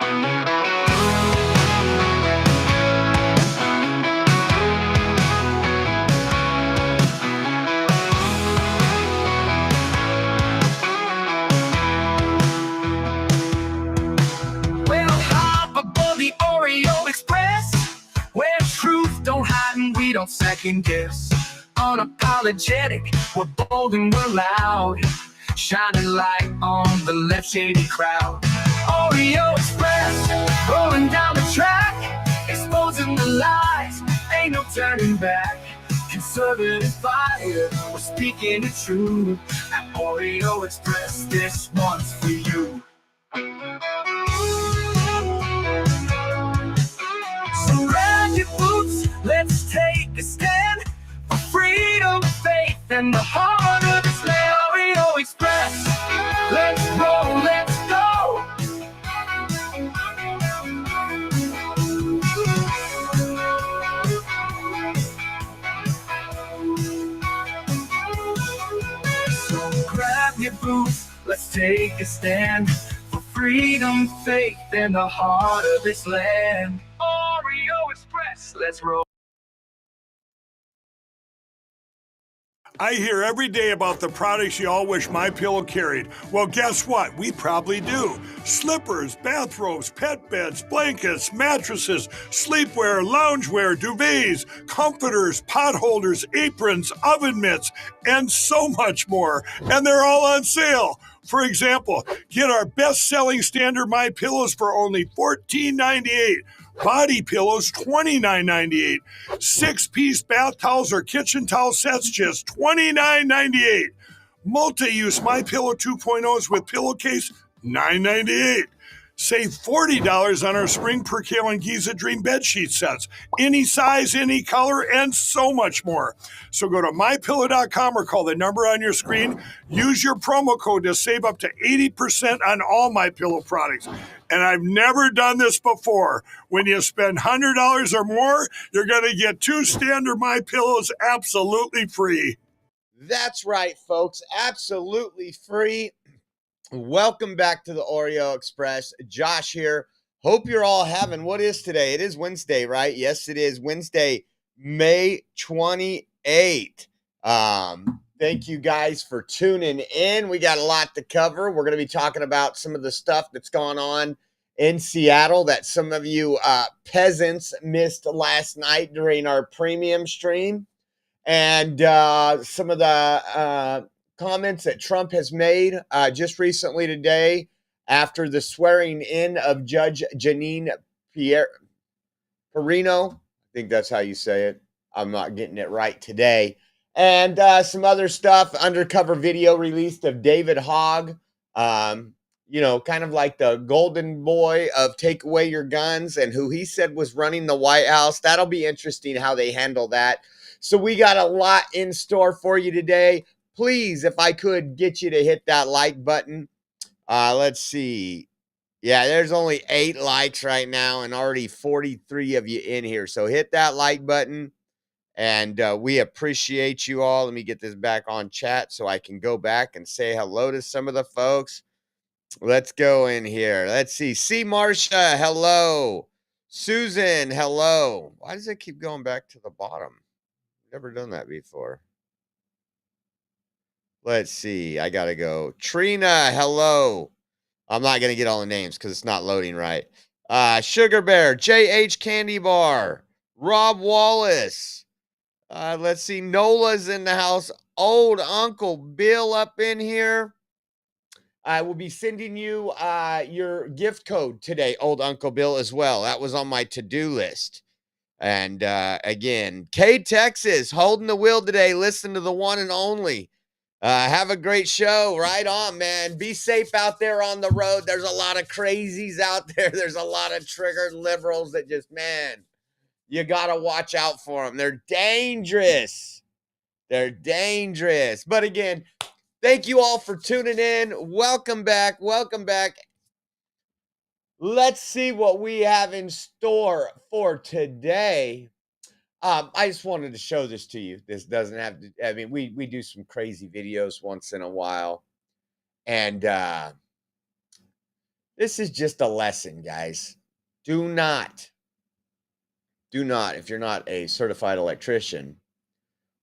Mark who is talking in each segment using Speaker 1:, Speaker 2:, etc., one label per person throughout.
Speaker 1: We'll hop aboard the Oreo Express, where truth don't hide and we don't second guess. Unapologetic, we're bold and we're loud, shining light on the left shady crowd. Oreo Express, rolling down the track, exposing the lies, ain't no turning back. Conservative fire, we're speaking the truth. At Oreo Express, this one's for you. So grab your boots, let's take a stand for freedom, faith, and the heart of this land. Oreo Express, let's roll, let's go. So grab your boots, let's take a stand for freedom, faith, and the heart of this land. Oreo Express, let's roll.
Speaker 2: I hear every day about the products you all wish MyPillow carried. Well, guess what? We probably do. Slippers, bathrobes, pet beds, blankets, mattresses, sleepwear, loungewear, duvets, comforters, pot holders, aprons, oven mitts, and so much more. And they're all on sale. For example, get our best-selling standard MyPillows for only $14.98. Body pillows, $29.98. 6-piece bath towels or kitchen towel sets, just $29.98. Multi-use MyPillow 2.0s with pillowcase, $9.98. Save $40 on our Spring Percale and Giza Dream bedsheet sets. Any size, any color, and so much more. So go to MyPillow.com or call the number on your screen. Use your promo code to save up to 80% on all MyPillow products. And I've never done this before. When you spend $100 or more, you're going to get 2 standard MyPillows absolutely free.
Speaker 3: That's right, folks. Absolutely free. Welcome back to the Oreo Express. Josh here. Hope you're all having, what is today? It is Wednesday, right? Yes, it is Wednesday, May 28th. Thank you guys for tuning in. We got a lot to cover. We're going to be talking about some of the stuff that's gone on in Seattle that some of you peasants missed last night during our premium stream. And some of the comments that Trump has made just recently today after the swearing in of Judge Janine Perino. I think that's how you say it. I'm not getting it right today. And some other stuff, undercover video released of David Hogg, kind of like the golden boy of take away your guns and who he said was running the White House. That'll be interesting how they handle that. So we got a lot in store for you today. Please, if I could get you to hit that like button. Let's see. Yeah, there's only 8 likes right now and already 43 of you in here. So hit that like button. And we appreciate you all. Let me get this back on chat so I can go back and say hello to some of the folks. Let's go in here. Let's see. C. Marcia, hello. Susan, hello. Why does it keep going back to the bottom? Never done that before. Let's see. I got to go. Trina, hello. I'm not going to get all the names because it's not loading right. Sugar Bear, JH Candy Bar, Rob Wallace. Let's see. Nola's in the house. Old Uncle Bill up in here. I will be sending you your gift code today, Old Uncle Bill, as well. That was on my to-do list. And again, K Texas holding the wheel today. Listen to the one and only. Have a great show. Right on, man. Be safe out there on the road. There's a lot of crazies out there. There's a lot of triggered liberals that just, man, you got to watch out for them. They're dangerous. They're dangerous. But again, thank you all for tuning in. Welcome back. Welcome back. Let's see what we have in store for today. I just wanted to show this to you. This doesn't have to, I mean, we do some crazy videos once in a while. And This is just a lesson, guys. Do not, if you're not a certified electrician,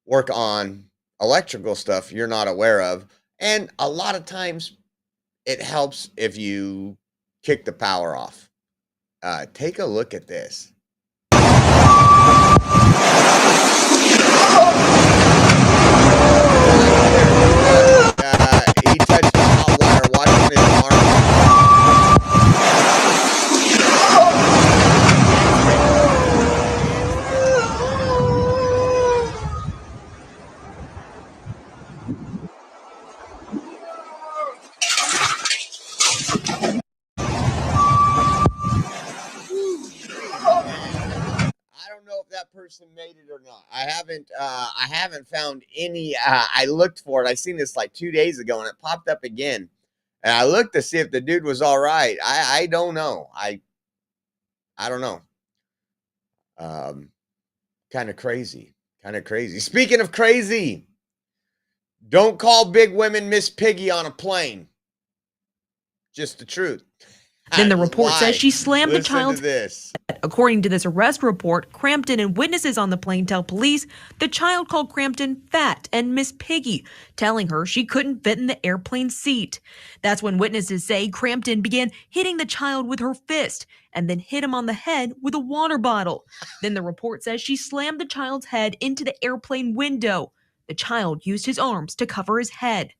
Speaker 3: work on electrical stuff you're not aware of. And a lot of times it helps if you kick the power off. Take a look at this. He touched the hot wire, watching his I don't know if that person made it or not. I haven't found any. I looked for it. I seen this like 2 days ago, and it popped up again. And I looked to see if the dude was all right. I don't know. I don't know. Kind of crazy. Kind of crazy. Speaking of crazy, don't call big women Miss Piggy on a plane. Just the truth.
Speaker 4: Then the report says she slammed the
Speaker 3: Listen
Speaker 4: child's
Speaker 3: to this.
Speaker 4: head. According to this arrest report, Crampton and witnesses on the plane tell police the child called Crampton fat and Miss Piggy, telling her she couldn't fit in the airplane seat. That's when witnesses say Crampton began hitting the child with her fist and then hit him on the head with a water bottle. Then the report says she slammed the child's head into the airplane window. The child used his arms to cover his head.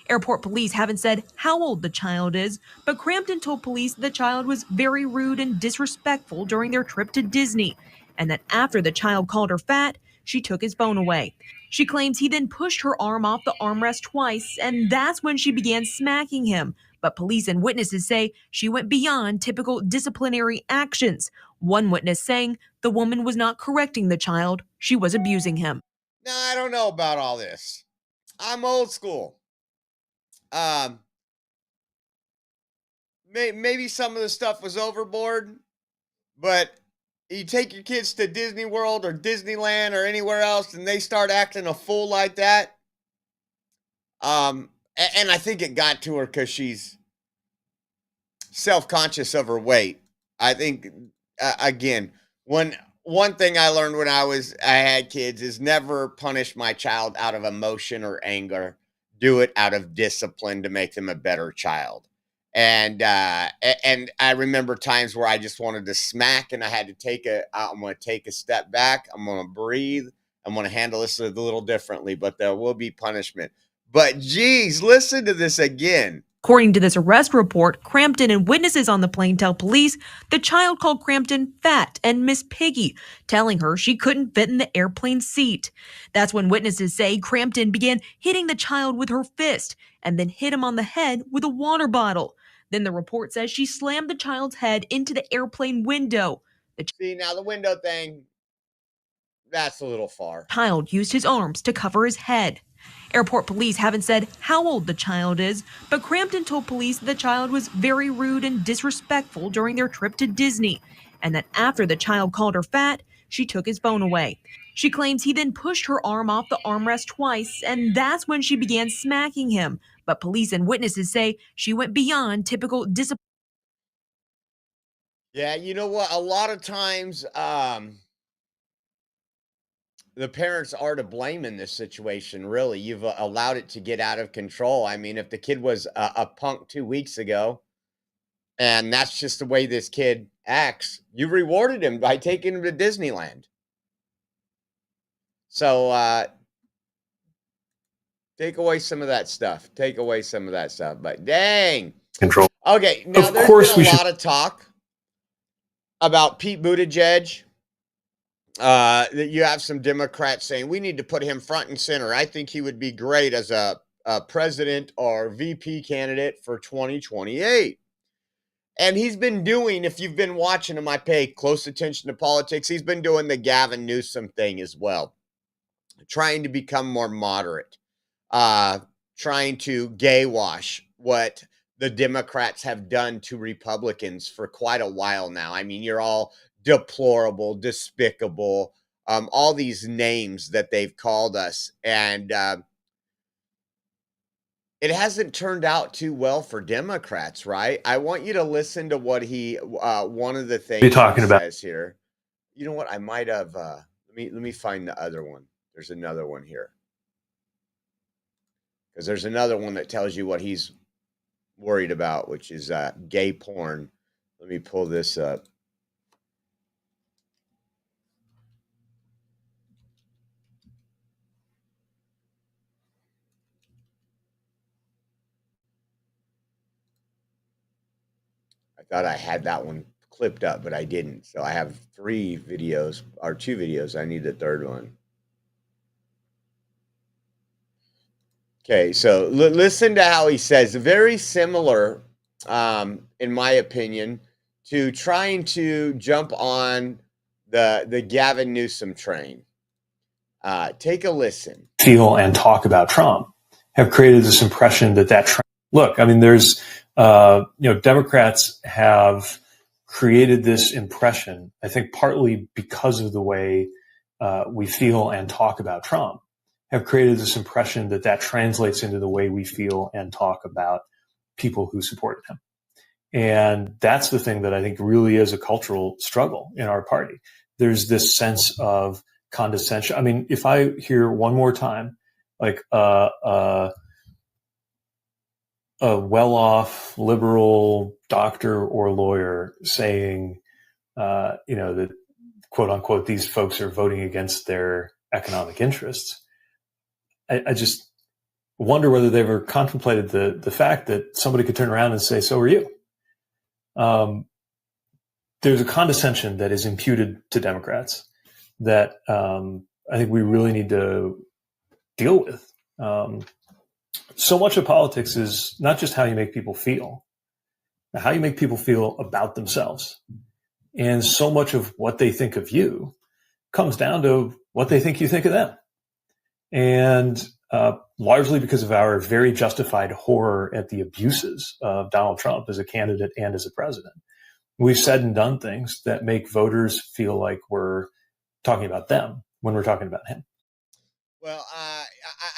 Speaker 4: Airport police haven't said how old the child is, but Crampton told police the child was very rude and disrespectful during their trip to Disney, and that after the child called her fat, she took his phone away. She claims he then pushed her arm off the armrest twice, and that's when she began smacking him. But police and witnesses say she went beyond typical disciplinary actions. One witness saying the woman was not correcting the child, she was abusing him.
Speaker 3: Now, I don't know about all this. I'm old school. Maybe some of the stuff was overboard, but you take your kids to Disney World or Disneyland or anywhere else and they start acting a fool like that. And I think it got to her because she's self-conscious of her weight. I think, again, one thing I learned when I had kids is never punish my child out of emotion or anger. Do it out of discipline to make them a better child. And I remember times where I just wanted to smack and I had to I'm going to take a step back. I'm going to breathe. I'm going to handle this a little differently, but there will be punishment. But geez, listen to this again.
Speaker 4: According to this arrest report, Crampton and witnesses on the plane tell police the child called Crampton fat and Miss Piggy, telling her she couldn't fit in the airplane seat. That's when witnesses say Crampton began hitting the child with her fist and then hit him on the head with a water bottle. Then the report says she slammed the child's head into the airplane window.
Speaker 3: See, now the window thing, that's a little far.
Speaker 4: The child used his arms to cover his head. Airport police haven't said how old the child is, but Crampton told police the child was very rude and disrespectful during their trip to Disney, and that after the child called her fat, she took his phone away. She claims he then pushed her arm off the armrest twice, and that's when she began smacking him. But police and witnesses say she went beyond typical discipline.
Speaker 3: Yeah, you know what? A lot of times, the parents are to blame in this situation, really. You've allowed it to get out of control. I mean, if the kid was a punk 2 weeks ago, and that's just the way this kid acts, you rewarded him by taking him to Disneyland. So, take away some of that stuff. Take away some of that stuff. But dang.
Speaker 2: Control.
Speaker 3: Okay, now
Speaker 2: Of
Speaker 3: there's
Speaker 2: course
Speaker 3: been
Speaker 2: we
Speaker 3: a
Speaker 2: should-
Speaker 3: lot of talk about Pete Buttigieg. That you have some Democrats saying we need to put him front and center. I think he would be great as a president or VP candidate for 2028. And he's been doing, if you've been watching him, I pay close attention to politics. He's been doing the Gavin Newsom thing as well, trying to become more moderate, trying to gay wash what the Democrats have done to Republicans for quite a while now. I mean, you're all deplorable, despicable, all these names that they've called us. And it hasn't turned out too well for Democrats, right? I want you to listen to what he one of the things
Speaker 5: You're talking
Speaker 3: he
Speaker 5: about.
Speaker 3: says here. You know what? I might have let me find the other one. There's another one here. Because there's another one that tells you what he's worried about, which is gay porn. Let me pull this up. I thought I had that one clipped up, but I didn't. So I have 3 videos or 2 videos. I need the third one. Okay, so listen to how he says, very similar, in my opinion, to trying to jump on the Gavin Newsom train. Take a listen.
Speaker 5: Feel and talk about Trump have created this impression that look, I mean, there's, Democrats have created this impression, I think partly because of the way we feel and talk about Trump, have created this impression that translates into the way we feel and talk about people who supported him. And that's the thing that I think really is a cultural struggle in our party. There's this sense of condescension. I mean, if I hear one more time, like a well-off liberal doctor or lawyer saying, that quote unquote, these folks are voting against their economic interests, I just wonder whether they ever contemplated the fact that somebody could turn around and say, so are you. There's a condescension that is imputed to Democrats that I think we really need to deal with. So much of politics is not just how you make people feel, but how you make people feel about themselves. And so much of what they think of you comes down to what they think you think of them. And largely because of our very justified horror at the abuses of Donald Trump as a candidate and as a president, we've said and done things that make voters feel like we're talking about them when we're talking about him.
Speaker 3: Well,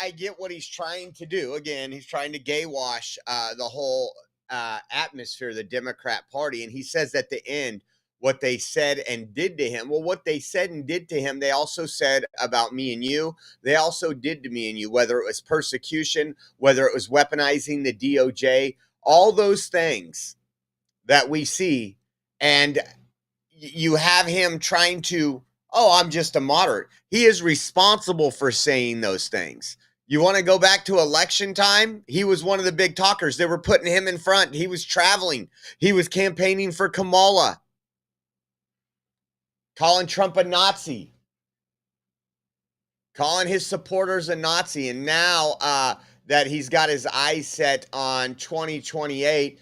Speaker 3: I get what he's trying to do. Again, he's trying to gay wash the whole atmosphere of the Democrat Party. And he says at the end, what they said and did to him. Well, what they said and did to him, they also said about me and you. They also did to me and you, whether it was persecution, whether it was weaponizing the DOJ, all those things that we see. And you have him trying to, I'm just a moderate. He is responsible for saying those things. You want to go back to election time? He was one of the big talkers. They were putting him in front. He was traveling. He was campaigning for Kamala, calling Trump a Nazi, calling his supporters a Nazi. And now that he's got his eyes set on 2028,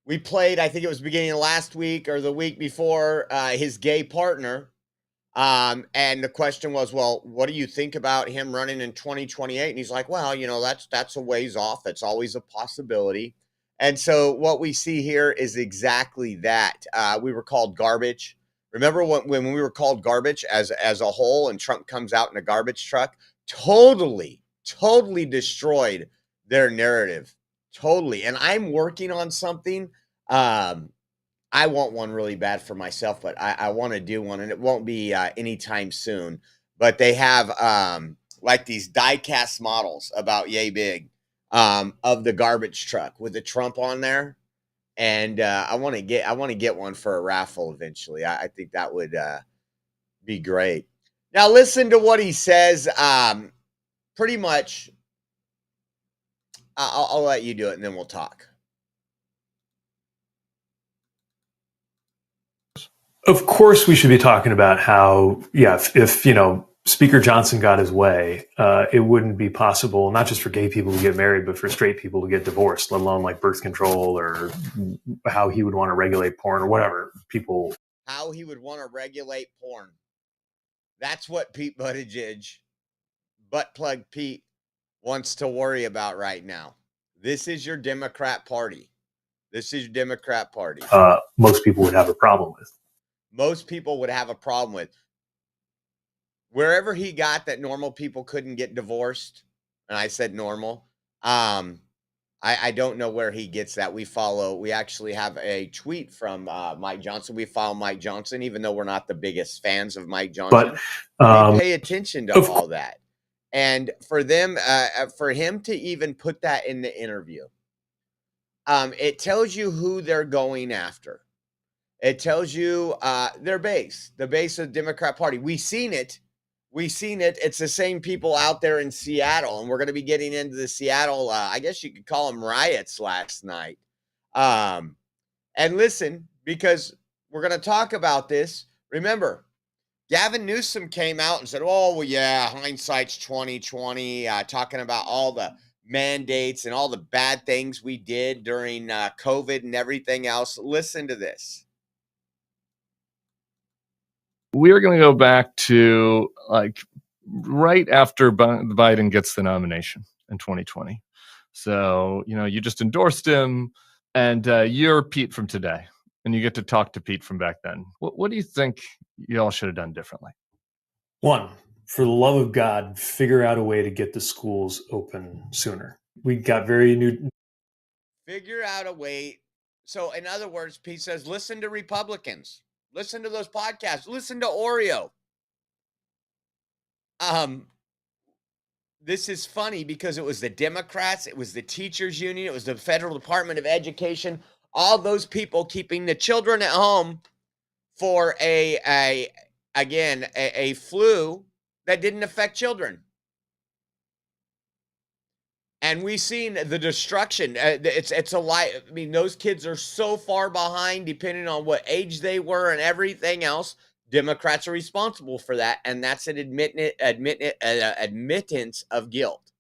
Speaker 3: we played, I think it was beginning of last week or the week before, his gay partner. And the question was, well, what do you think about him running in 2028? And he's like, well, that's a ways off. That's always a possibility. And so what we see here is exactly that. We were called garbage. Remember when we were called garbage as a whole, and Trump comes out in a garbage truck? Totally destroyed their narrative. Totally. And I'm working on something. I want one really bad for myself, but I want to do one, and it won't be anytime soon. But they have like these die-cast models about yay big of the garbage truck with the Trump on there, and I want to get one for a raffle eventually. I think that would be great. Now listen to what he says. Pretty much, I'll let you do it, and then we'll talk.
Speaker 5: Of course, we should be talking about how, if Speaker Johnson got his way, it wouldn't be possible, not just for gay people to get married, but for straight people to get divorced, let alone like birth control, or how he would want to regulate porn or whatever people.
Speaker 3: How he would want to regulate porn. That's what Pete Buttigieg, butt plug Pete, wants to worry about right now. This is your Democrat Party. This is your Democrat Party.
Speaker 5: Most people would have a problem with.
Speaker 3: Most people would have a problem with. Wherever he got that normal people couldn't get divorced, and I said normal. I don't know where he gets that. We actually have a tweet from Mike Johnson. We follow Mike Johnson, even though we're not the biggest fans of Mike Johnson.
Speaker 5: But
Speaker 3: we pay attention to all that. And for him to even put that in the interview, it tells you who they're going after. It tells you their base, the base of the Democrat Party. We've seen it. It's the same people out there in Seattle, and we're going to be getting into the Seattle, I guess you could call them riots last night. And listen, because we're going to talk about this. Remember, Gavin Newsom came out and said, "Oh, well, yeah, hindsight's 2020," talking about all the mandates and all the bad things we did during COVID and everything else. Listen to this.
Speaker 6: We are going to go back to like right after Biden gets the nomination in 2020. So, you just endorsed him, and you're Pete from today, and you get to talk to Pete from back then. What do you think y'all should have done differently?
Speaker 5: One, for the love of God, figure out a way to get the schools open sooner. We got
Speaker 3: Figure out a way. So, in other words, Pete says, listen to Republicans. Listen to those podcasts. Listen to Oreo. This is funny because it was the Democrats, it was the teachers union, it was the Federal Department of Education, all those people keeping the children at home for a flu that didn't affect children. And we've seen the destruction. It's a lie. I mean, those kids are so far behind, depending on what age they were and everything else. Democrats are responsible for that, and that's an admittance of guilt.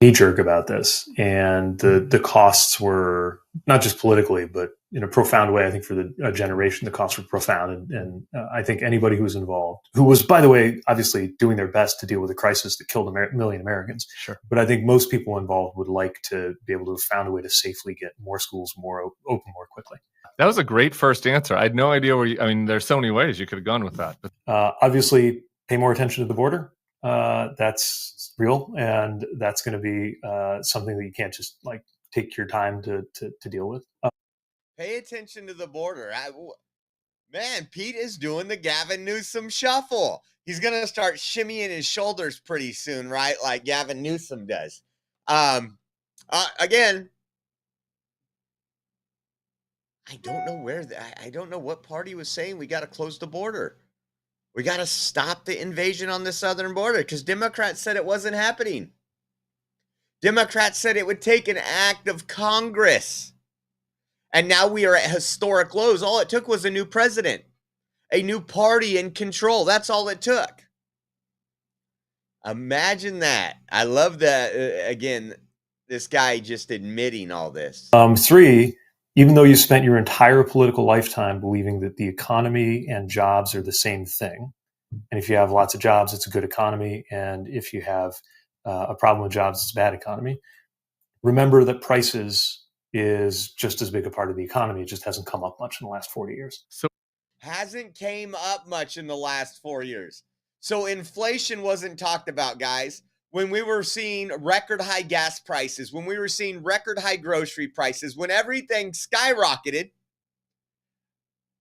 Speaker 5: Knee-jerk about this, and the costs were not just politically, but in a profound way. I think for the generation, the costs were profound, and I think anybody who was involved, who was, by the way, obviously doing their best to deal with a crisis that killed a million Americans.
Speaker 6: Sure.
Speaker 5: But I think most people involved would like to be able to have found a way to safely get more schools open more quickly.
Speaker 6: That was a great first answer. I had no idea there's so many ways you could have gone with that. But
Speaker 5: obviously, pay more attention to the border. That's real, and that's going to be something that you can't just like take your time to deal with.
Speaker 3: Pay attention to the border. Man, Pete is doing the Gavin Newsom shuffle. He's going to start shimmying his shoulders pretty soon, right? Like Gavin Newsom does. Again, I don't know I don't know what party was saying we got to close the border. We got to stop the invasion on the southern border because Democrats said it wasn't happening. Democrats said it would take an act of Congress. And now we are at historic lows. All it took was a new president, a new party in control. That's all it took. Imagine that. I love that. Again, this guy just admitting all this.
Speaker 5: 3, even though you spent your entire political lifetime believing that the economy and jobs are the same thing, and if you have lots of jobs, it's a good economy, and if you have a problem with jobs, it's a bad economy, remember that prices is just as big a part of the economy. It just hasn't come up much in the last 40 years.
Speaker 3: Hasn't came up much in the last 4 years. So inflation wasn't talked about, guys. When we were seeing record high gas prices, when we were seeing record high grocery prices, when everything skyrocketed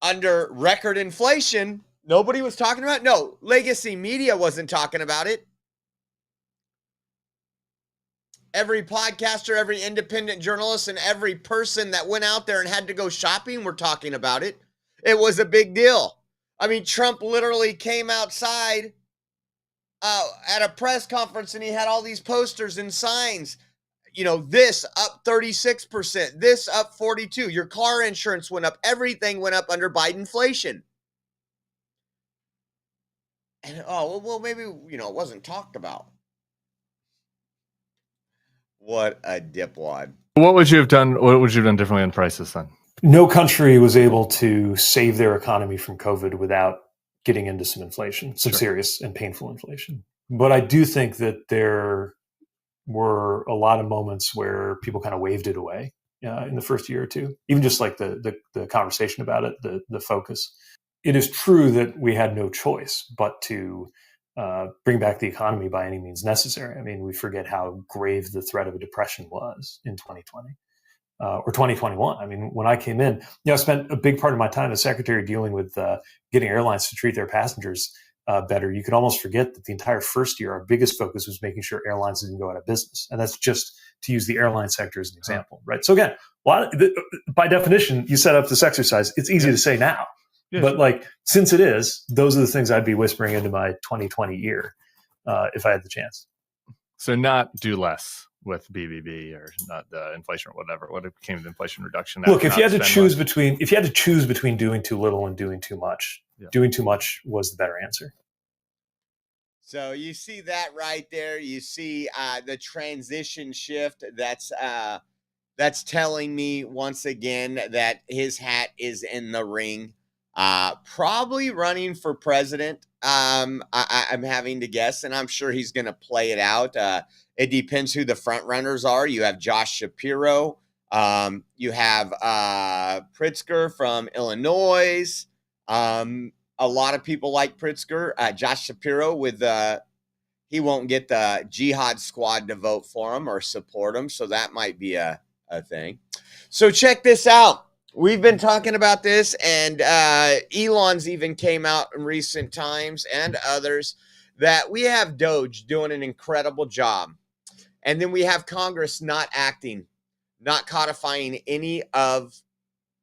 Speaker 3: under record inflation, nobody was talking about it. No, legacy media wasn't talking about it. Every podcaster, every independent journalist, and every person that went out there and had to go shopping were talking about it. It was a big deal. I mean, Trump literally came outside at a press conference and he had all these posters and signs. This up 36%, this up 42%. Your car insurance went up. Everything went up under Bidenflation. And, maybe, it wasn't talked about. What a dipwad.
Speaker 6: what would you have done? What would you have done differently on prices then?
Speaker 5: No country was able to save their economy from COVID without getting into some inflation, some serious and painful inflation. But I do think that there were a lot of moments where people kind of waved it away in the first year or two, even just like the conversation about it, the focus. It is true that we had no choice but to bring back the economy by any means necessary. I mean, we forget how grave the threat of a depression was in 2020 or 2021. I mean, when I came in, I spent a big part of my time as secretary dealing with getting airlines to treat their passengers better. You could almost forget that the entire first year, our biggest focus was making sure airlines didn't go out of business. And that's just to use the airline sector as an example, right? So again, by definition, you set up this exercise. It's easy to say now, but like, since it is, those are the things I'd be whispering into my 2020 ear if I had the chance.
Speaker 6: So not do less with BBB or not the inflation or whatever. What became the Inflation Reduction Act?
Speaker 5: Look, if you had to choose between doing too little and doing too much, doing too much was the better answer.
Speaker 3: So you see that right there. You see the transition shift. That's telling me once again that his hat is in the ring. Probably running for president. I'm having to guess, and I'm sure he's going to play it out. It depends who the front runners are. You have Josh Shapiro. You have Pritzker from Illinois. A lot of people like Pritzker. Josh Shapiro he won't get the Jihad Squad to vote for him or support him, so that might be a thing. So check this out. We've been talking about this, and Elon's even came out in recent times, and others, that we have Doge doing an incredible job. And then we have Congress not acting, not codifying any of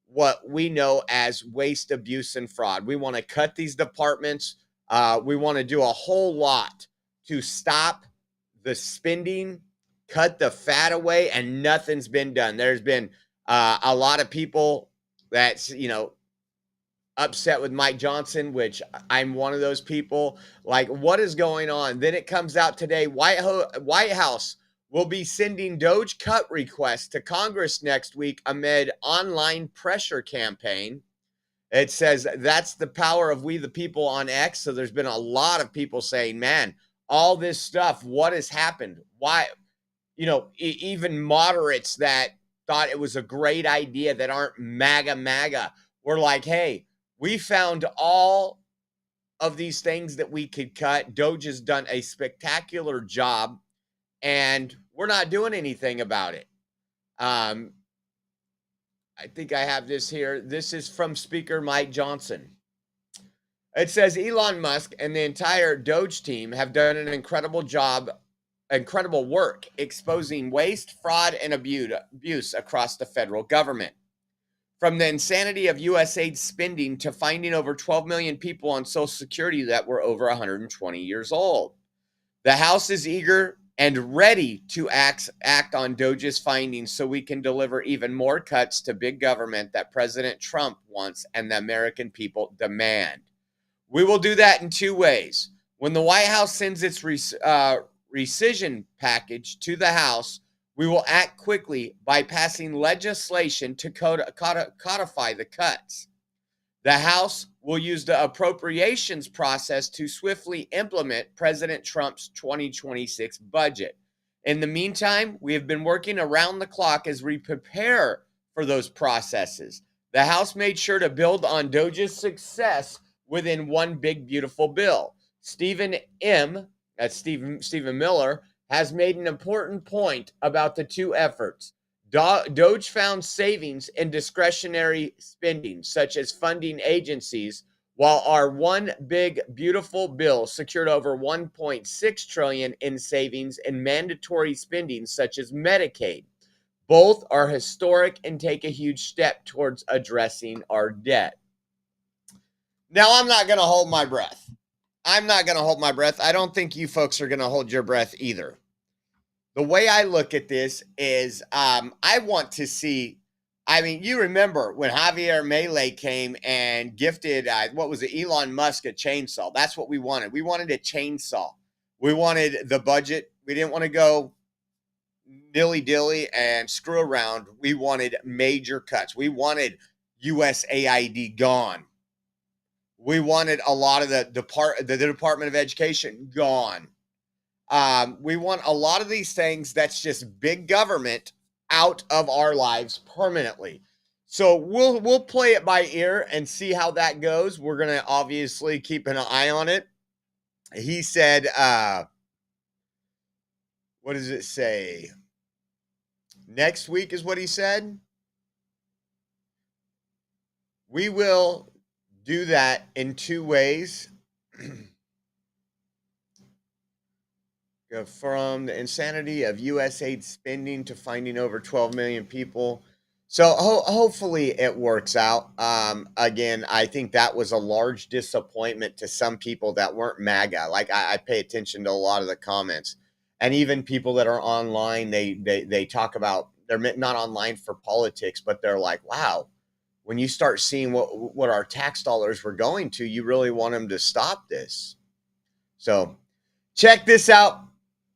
Speaker 3: what we know as waste, abuse, and fraud. We want to cut these departments. We want to do a whole lot to stop the spending, cut the fat away, and nothing's been done. There's been a lot of people that's, upset with Mike Johnson, which I'm one of those people. Like, what is going on? Then it comes out today, White House will be sending Doge cut requests to Congress next week amid online pressure campaign. It says that's the power of we the people on X. So there's been a lot of people saying, man, all this stuff, what has happened? Why, even moderates that thought it was a great idea that aren't MAGA, we're like, hey, we found all of these things that we could cut. Doge has done a spectacular job, and we're not doing anything about it. I think I have this here. This is from Speaker Mike Johnson. It says Elon Musk and the entire Doge team have done an incredible work exposing waste, fraud, and abuse across the federal government. From the insanity of USAID spending to finding over 12 million people on Social Security that were over 120 years old. The House is eager and ready to act on Doge's findings so we can deliver even more cuts to big government that President Trump wants and the American people demand. We will do that in two ways. When the White House sends its rescission package to the House, we will act quickly by passing legislation to codify the cuts. The House will use the appropriations process to swiftly implement President Trump's 2026 budget. In the meantime, we have been working around the clock as we prepare for those processes. The House made sure to build on Doge's success within one big, beautiful bill. Stephen Miller, has made an important point about the two efforts. Doge found savings in discretionary spending, such as funding agencies, while our one big, beautiful bill secured over $1.6 trillion in savings in mandatory spending, such as Medicaid. Both are historic and take a huge step towards addressing our debt. Now, I'm not going to hold my breath. I don't think you folks are going to hold your breath either. The way I look at this is I want to see, you remember when Javier Milei came and gifted, Elon Musk a chainsaw. That's what we wanted. We wanted a chainsaw. We wanted the budget. We didn't want to go dilly-dilly and screw around. We wanted major cuts. We wanted USAID gone. We wanted a lot of the Department of Education gone. We want a lot of these things that's just big government out of our lives permanently. So we'll play it by ear and see how that goes. We're going to obviously keep an eye on it. he said, what does it say? Next week is what he said. We will do that in 2 ways. From the insanity of U.S. aid spending to finding over 12 million people. So hopefully it works out. Again, I think that was a large disappointment to some people that weren't MAGA. Like I pay attention to a lot of the comments, and even people that are online, they talk about, they're not online for politics, but they're like, wow, when you start seeing what our tax dollars were going to, you really want them to stop this. So check this out.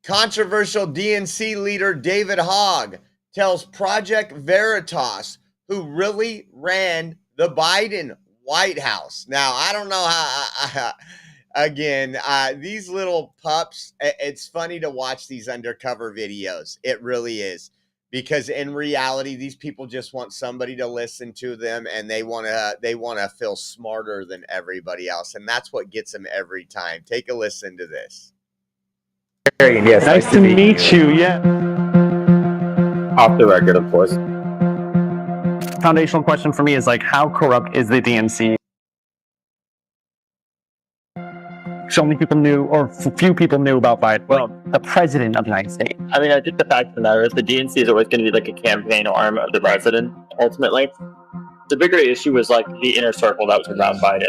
Speaker 3: Controversial DNC leader David Hogg tells Project Veritas who really ran the Biden White House. Now, I don't know how, again, these little pups, it's funny to watch these undercover videos. It really is. Because in reality, these people just want somebody to listen to them, and they want to feel smarter than everybody else. And that's what gets them every time. Take a listen to this.
Speaker 7: Yes,
Speaker 8: nice to meet you. Yeah.
Speaker 7: Off the record, of course.
Speaker 8: Foundational question for me is like, how corrupt is the DNC? So many people knew, or few people knew about Biden. Well, the president of the United States.
Speaker 7: I mean, I think the fact of the matter is the DNC is always going to be like a campaign arm of the president, ultimately. The bigger issue is like the inner circle that was around Biden.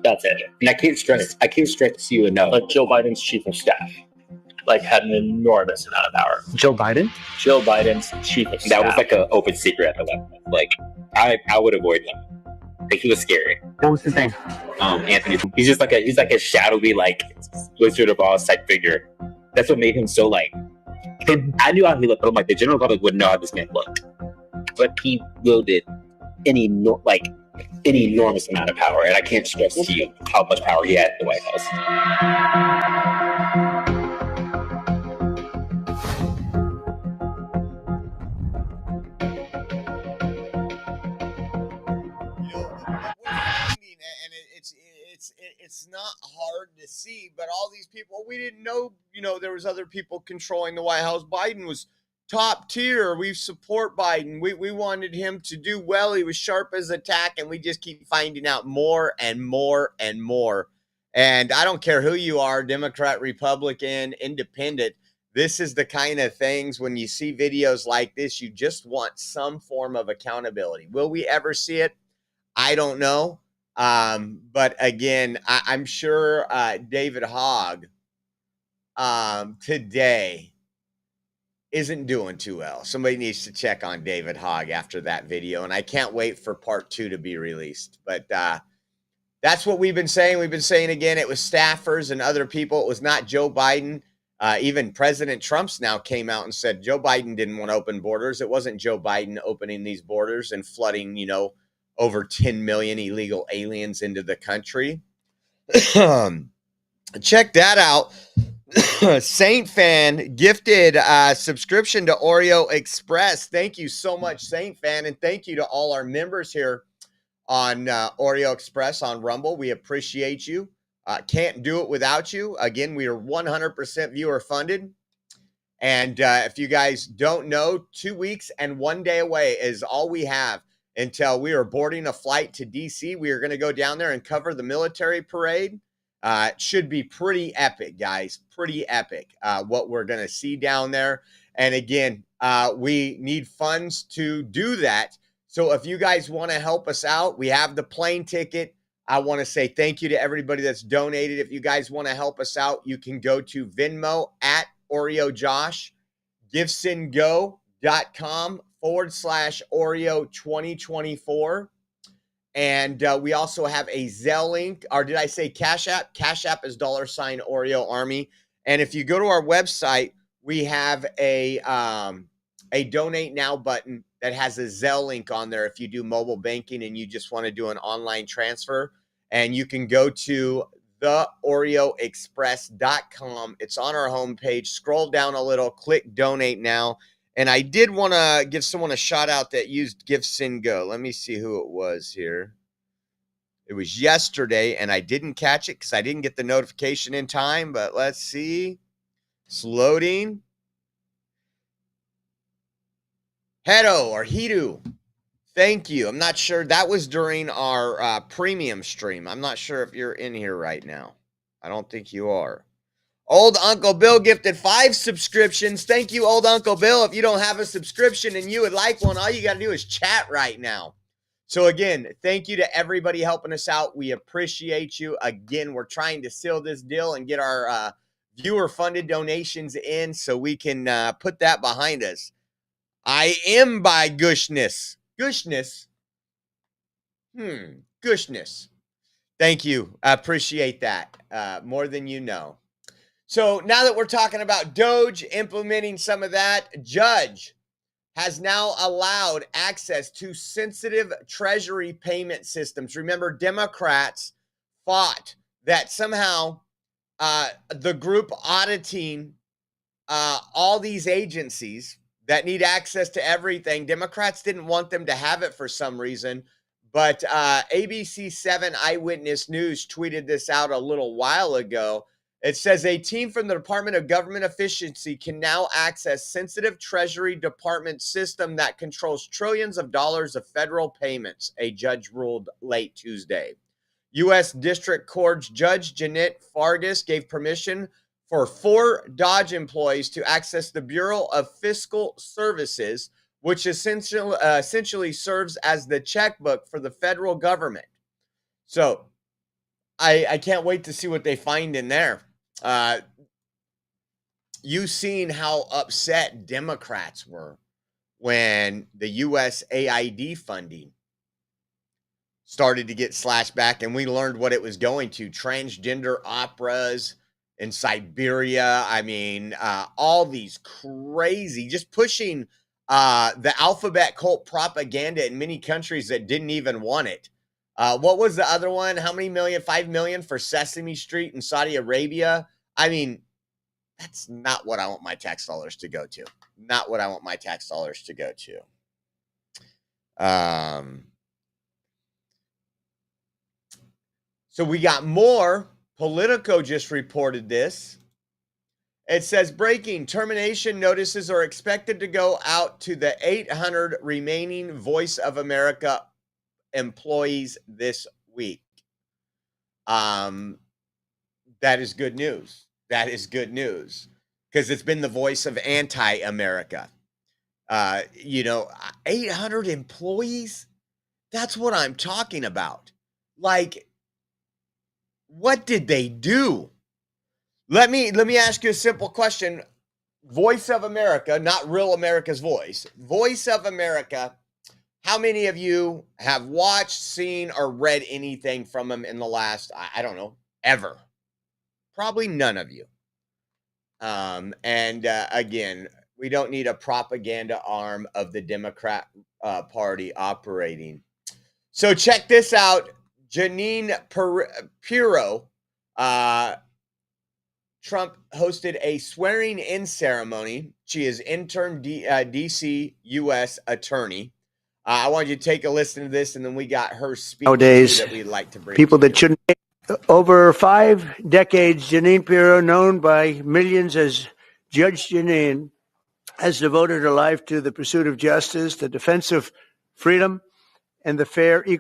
Speaker 7: That's it.
Speaker 9: And I can't stress to you enough.
Speaker 7: Like Joe Biden's chief of staff, like had an enormous amount of power.
Speaker 8: Joe Biden?
Speaker 7: Joe Biden's chief of staff.
Speaker 9: That was like an open secret at the level. Like I would avoid him. Like he was scary.
Speaker 8: What was his name?
Speaker 9: Anthony. He's just like a shadowy, like Wizard of Oz type figure. That's what made him so like. I knew how he looked, but I'm like the general public wouldn't know how this man looked. But he wielded an enormous amount of power, and I can't stress to you how much power he had at the White House.
Speaker 3: It's not hard to see, but all these people, we didn't know, there was other people controlling the White House. Biden was top tier. We support Biden. We wanted him to do well. He was sharp as a tack, and we just keep finding out more and more and more. And I don't care who you are, Democrat, Republican, Independent. This is the kind of things when you see videos like this, you just want some form of accountability. Will we ever see it? I don't know. But again, I'm sure David Hogg today isn't doing too well. Somebody needs to check on David Hogg after that video, and I can't wait for part 2 to be released. But that's what we've been saying. We've been saying again, it was staffers and other people. It was not Joe Biden. Even President Trump's now came out and said Joe Biden didn't want to open borders. It wasn't Joe Biden opening these borders and flooding, over 10 million illegal aliens into the country. Check that out. Saint Fan gifted subscription to Oreo Express. Thank you so much, Saint Fan, and thank you to all our members here on Oreo Express on Rumble. We appreciate you. Can't do it without you. Again, we are 100% viewer funded. And if you guys don't know, 2 weeks and 1 day away is all we have until we are boarding a flight to DC. We are going to go down there and cover the military parade. It should be pretty epic, guys. Pretty epic what we're going to see down there. And again, we need funds to do that. So if you guys want to help us out, we have the plane ticket. I want to say thank you to everybody that's donated. If you guys want to help us out, you can go to Venmo at OreoJosh, givesendgo.com/Oreo 2024. And we also have a Zelle link, or did I say Cash App? Cash App is $ Oreo Army. And if you go to our website, we have a donate now button that has a Zelle link on there if you do mobile banking and you just want to do an online transfer. And you can go to theoreoexpress.com. It's on our homepage. Scroll down a little, click donate now. And I did want to give someone a shout out that used GiveSendGo. Let me see who it was here. It was yesterday, and I didn't catch it because I didn't get the notification in time, but let's see. It's loading. Hedo or Hidu. Thank you. I'm not sure. That was during our premium stream. I'm not sure if you're in here right now. I don't think you are. Old Uncle Bill gifted 5 subscriptions. Thank you, Old Uncle Bill. If you don't have a subscription and you would like one, all you got to do is chat right now. So again, thank you to everybody helping us out. We appreciate you. Again, we're trying to seal this deal and get our viewer-funded donations in so we can put that behind us. I am by Gushness. Gushness? Gushness. Thank you. I appreciate that more than you know. So now that we're talking about Doge implementing some of that, Judge has now allowed access to sensitive treasury payment systems. Remember, Democrats fought that somehow the group auditing all these agencies that need access to everything, Democrats didn't want them to have it for some reason. But ABC 7 Eyewitness News tweeted this out a little while ago. It says a team from the Department of Government Efficiency can now access sensitive Treasury Department system that controls trillions of dollars of federal payments, a judge ruled late Tuesday. U.S. District Court Judge Jeanette Fargas gave permission for 4 Doge employees to access the Bureau of Fiscal Services, which essentially serves as the checkbook for the federal government. So I can't wait to see what they find in there. You've seen how upset Democrats were when the USAID funding started to get slashed back, and we learned what it was going to. Transgender operas in Siberia. I mean, all these crazy, just pushing the alphabet cult propaganda in many countries that didn't even want it. What was the other one? How many million? 5 million for Sesame Street in Saudi Arabia. I mean, that's not what I want my tax dollars to go to. Not what I want my tax dollars to go to. So we got more. Politico just reported this. It says, breaking, termination notices are expected to go out to the 800 remaining Voice of America employees this week. That is good news. That is good news because it's been the voice of anti-America. 800 employees. That's what I'm talking about. Like, what did they do? Let me ask you a simple question. Voice of America, not Real America's Voice. Voice of America. How many of you have watched, seen, or read anything from them in the last, I don't know, ever? Probably none of you. Again, we don't need a propaganda arm of the Democrat Party operating. So check this out. Janine Pirro, Trump hosted a swearing-in ceremony. She is interim D.C. U.S. attorney. I want you to take a listen to this, and then we got her speech
Speaker 10: nowadays
Speaker 3: that we'd like to bring.
Speaker 10: People that shouldn't. Over 5 decades, Janine Pirro, known by millions as Judge Janine, has devoted her life to the pursuit of justice, the defense of freedom, and the fair, equal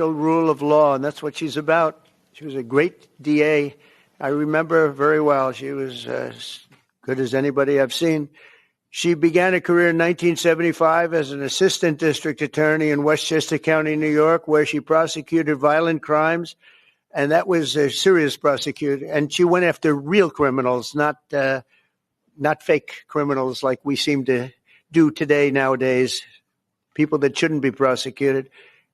Speaker 10: rule of law. And that's what she's about. She was a great DA. I remember very well. She was as good as anybody I've seen. She began a career in 1975 as an assistant district attorney in Westchester County, New York, where she prosecuted violent crimes. And that was a serious prosecution. And she went after real criminals, not fake criminals like we seem to do today nowadays, people that shouldn't be prosecuted,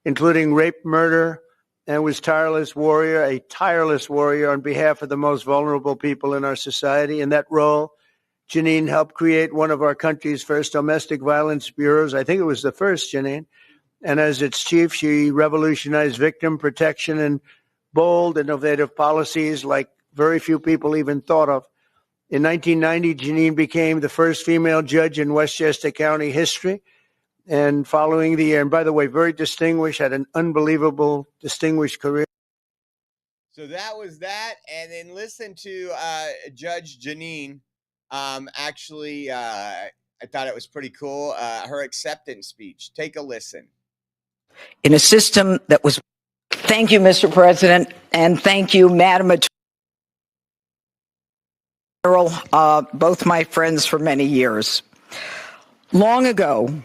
Speaker 10: including rape, murder, and was a tireless warrior on behalf of the most vulnerable people in our society. In that role, Janine helped create one of our country's first domestic violence bureaus. I think it was the first, Janine. And as its chief, she revolutionized victim protection and bold, innovative policies like very few people even thought of. In 1990, Janine became the first female judge in Westchester County history. and following the year. And by the way, very distinguished, had an unbelievable, distinguished career.
Speaker 3: So that was that. And then listen to Judge Janine. Actually, I thought it was pretty cool. Her acceptance speech. Take a listen.
Speaker 11: In a system that was. Thank you, Mr. President, and thank you, Madam Attorney General, both my friends for many years. Long ago,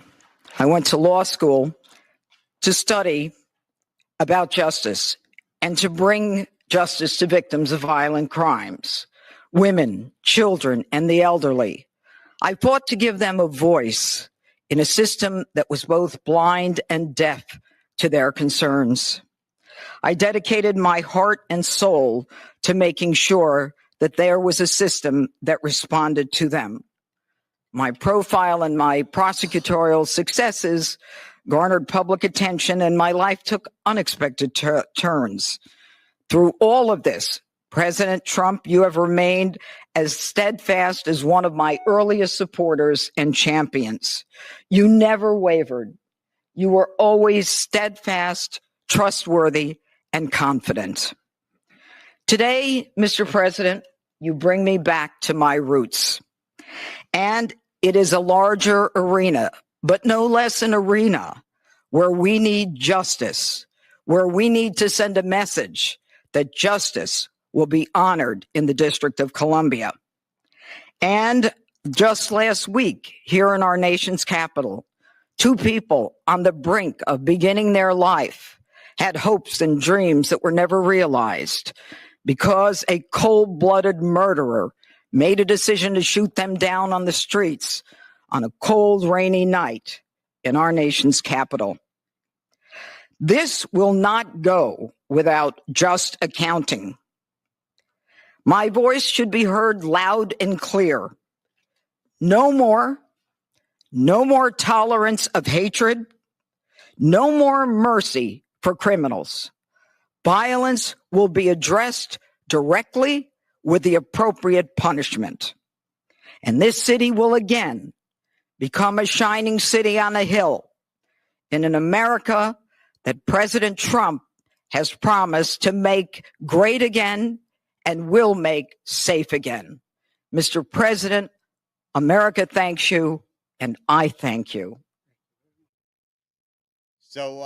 Speaker 11: I went to law school to study about justice and to bring justice to victims of violent crimes, women, children, and the elderly. I fought to give them a voice in a system that was both blind and deaf to their concerns. I dedicated my heart and soul to making sure that there was a system that responded to them. My profile and my prosecutorial successes garnered public attention, and my life took unexpected turns. Through all of this, President Trump, you have remained as steadfast as one of my earliest supporters and champions. You never wavered. You were always steadfast, trustworthy, and confident. Today, Mr. President, you bring me back to my roots. And it is a larger arena, but no less an arena where we need justice, where we need to send a message that justice will be honored in the District of Columbia. And just last week, here in our nation's capital, two people on the brink of beginning their life had hopes and dreams that were never realized because a cold-blooded murderer made a decision to shoot them down on the streets on a cold, rainy night in our nation's capital. This will not go without just accounting. My voice should be heard loud and clear. No more tolerance of hatred, no more mercy for criminals. Violence will be addressed directly with the appropriate punishment. And this city will again become a shining city on a hill in an America that President Trump has promised to make great again and will make safe again. Mr. President, America thanks you, and I thank you.
Speaker 3: So,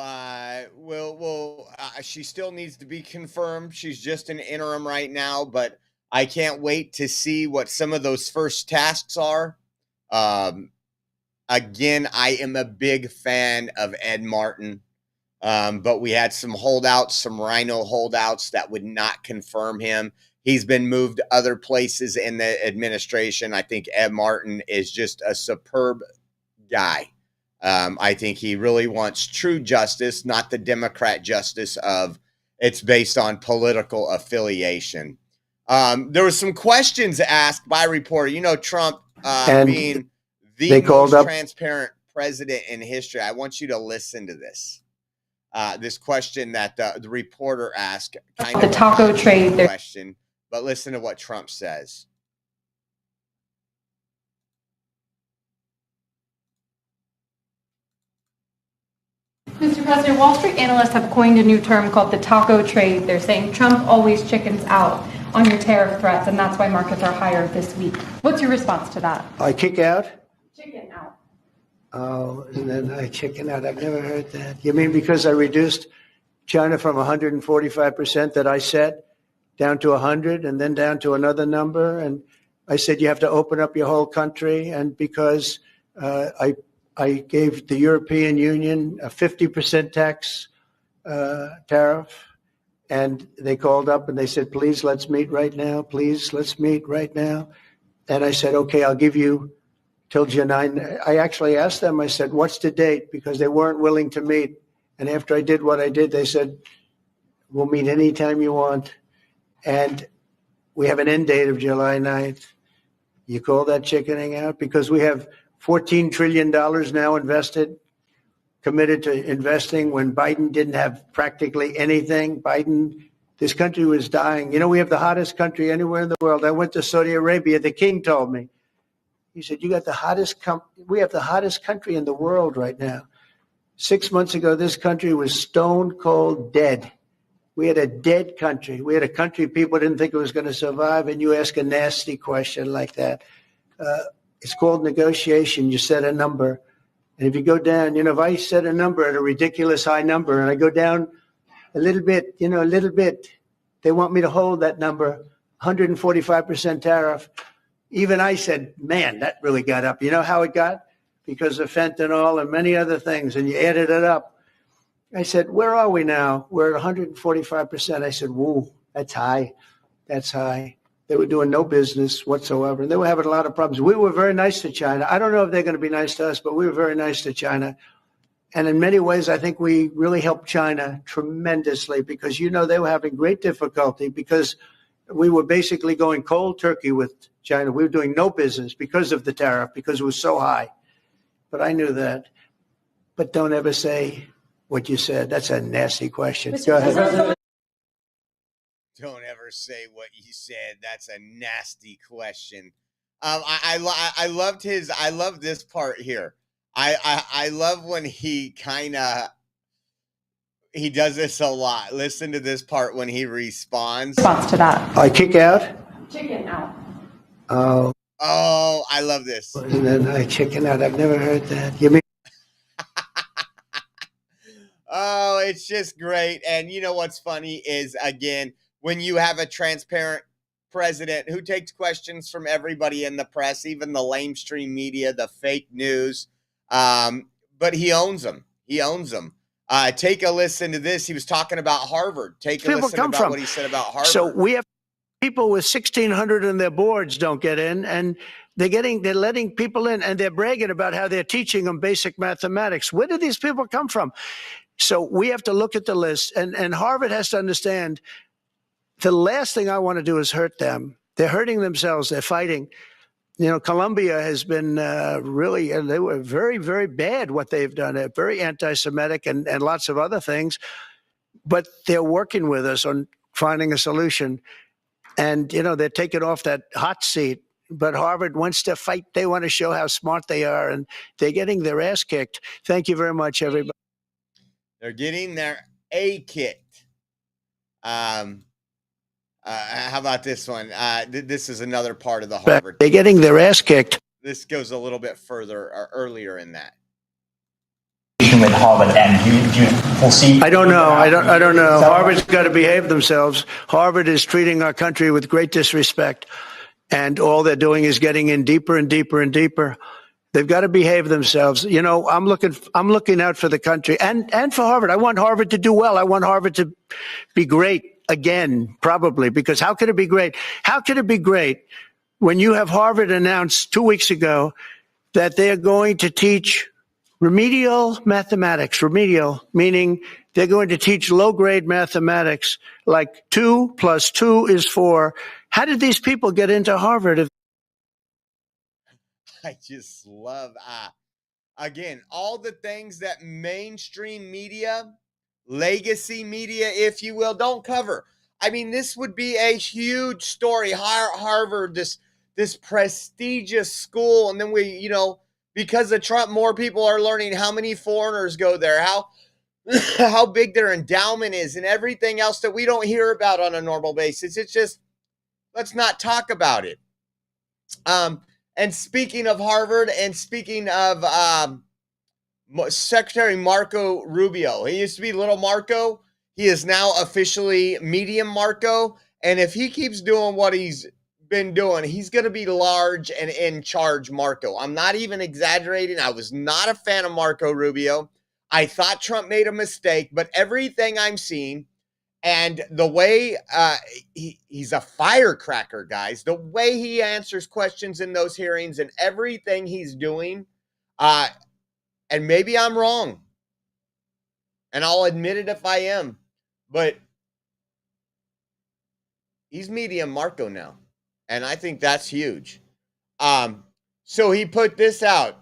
Speaker 3: she still needs to be confirmed. She's just an interim right now, but I can't wait to see what some of those first tasks are. Again, I am a big fan of Ed Martin, but we had some holdouts, some rhino holdouts that would not confirm him. He's been moved other places in the administration. I think Ed Martin is just a superb guy. I think he really wants true justice, not the Democrat justice of it's based on political affiliation. There were some questions asked by a reporter. You know, Trump being the most transparent president in history. I want you to listen to this. This question that the reporter asked, kind of the taco trade question, but listen to what Trump says.
Speaker 12: Mr. President, Wall Street analysts have coined a new term called the taco trade. They're saying Trump always chickens out on your tariff threats, and that's why markets are higher this week. What's your response to that?
Speaker 10: I kick out?
Speaker 12: Chicken out.
Speaker 10: Oh, and then I chicken out. I've never heard that. You mean because I reduced China from 145% that I set down to 100 and then down to another number? And I said you have to open up your whole country. And because I gave the European Union a 50% tax tariff, and they called up and they said, please, let's meet right now. Please, let's meet right now. And I said, okay, I'll give you till July 9. I actually asked them, I said, what's the date? Because they weren't willing to meet. And after I did what I did, they said, we'll meet anytime you want. And we have an end date of July 9th. You call that chickening out? Because we have $14 trillion now invested, committed to investing when Biden didn't have practically anything. This country was dying. You know, we have the hottest country anywhere in the world. I went to Saudi Arabia. The king told me, He said, "You got the hottest. We have the hottest country in the world right now. 6 months ago, this country was stone cold dead. We had a dead country. We had a country people didn't think it was going to survive. And you ask a nasty question like that. It's called negotiation. You set a number. And if you go down, if I set a number at a ridiculous high number and I go down a little bit, they want me to hold that number, 145% tariff. Even I said, man, that really got up. You know how it got? Because of fentanyl and many other things. And you added it up. I said, where are we now? We're at 145%. I said, whoa, that's high. That's high. They were doing no business whatsoever. And they were having a lot of problems. We were very nice to China. I don't know if they're going to be nice to us, but we were very nice to China. And in many ways, I think we really helped China tremendously because, they were having great difficulty because we were basically going cold turkey with China. We were doing no business because of the tariff, because it was so high. But I knew that. But don't ever say what you said. That's a nasty question. Go ahead.
Speaker 3: Don't ever say what you said. That's a nasty question. I loved I love this part here. I love when he he does this a lot. Listen to this part when he responds.
Speaker 12: Response to that.
Speaker 10: I kick out?
Speaker 12: Chicken out.
Speaker 10: Oh.
Speaker 3: Oh, I love this.
Speaker 10: And then I chicken out. I've never heard that. You mean?
Speaker 3: Oh, it's just great. And you know what's funny is, again, when you have a transparent president who takes questions from everybody in the press, even the lamestream media, the fake news, but he owns them. He owns them. Take a listen to this. He was talking about Harvard. Take a listen about what he said about Harvard.
Speaker 10: So we have people with 1,600 in their boards don't get in, and they're letting people in, and they're bragging about how they're teaching them basic mathematics. Where do these people come from? So we have to look at the list, and Harvard has to understand the last thing I want to do is hurt them. They're hurting themselves. They're fighting. Columbia has been really, they were very, very bad what they've done. They're very anti-Semitic and lots of other things. But they're working with us on finding a solution. And, they're taking off that hot seat. But Harvard wants to fight. They want to show how smart they are. And they're getting their ass kicked. Thank you very much, everybody.
Speaker 3: They're getting their A kicked. How about this one? This is another part of the Harvard.
Speaker 10: They're getting their ass kicked.
Speaker 3: This goes a little bit further or earlier in that.
Speaker 13: With Harvard, and you foresee?
Speaker 10: I don't know. I don't know. Harvard's got to behave themselves. Harvard is treating our country with great disrespect, and all they're doing is getting in deeper and deeper and deeper. They've got to behave themselves. I'm looking out for the country and for Harvard. I want Harvard to do well. I want Harvard to be great again, probably, because how could it be great? How could it be great when you have Harvard announced 2 weeks ago that they're going to teach remedial mathematics, remedial, meaning they're going to teach low-grade mathematics, like 2 + 2 is 4. How did these people get into Harvard?
Speaker 3: I just love, again, all the things that mainstream media, legacy media, if you will, don't cover. I mean, this would be a huge story. Harvard, this prestigious school, and then we, because of Trump, more people are learning how many foreigners go there, how big their endowment is, and everything else that we don't hear about on a normal basis. It's just, let's not talk about it. And speaking of Harvard, and speaking of Secretary Marco Rubio, he used to be Little Marco. He is now officially Medium Marco. And if he keeps doing what he's been doing, he's going to be large and in charge Marco. I'm not even exaggerating. I was not a fan of Marco Rubio. I thought Trump made a mistake, but everything I'm seeing and the way he's a firecracker, guys, the way he answers questions in those hearings and everything he's doing, and maybe I'm wrong, and I'll admit it if I am, but he's Medium Marco now, and I think that's huge. So he put this out.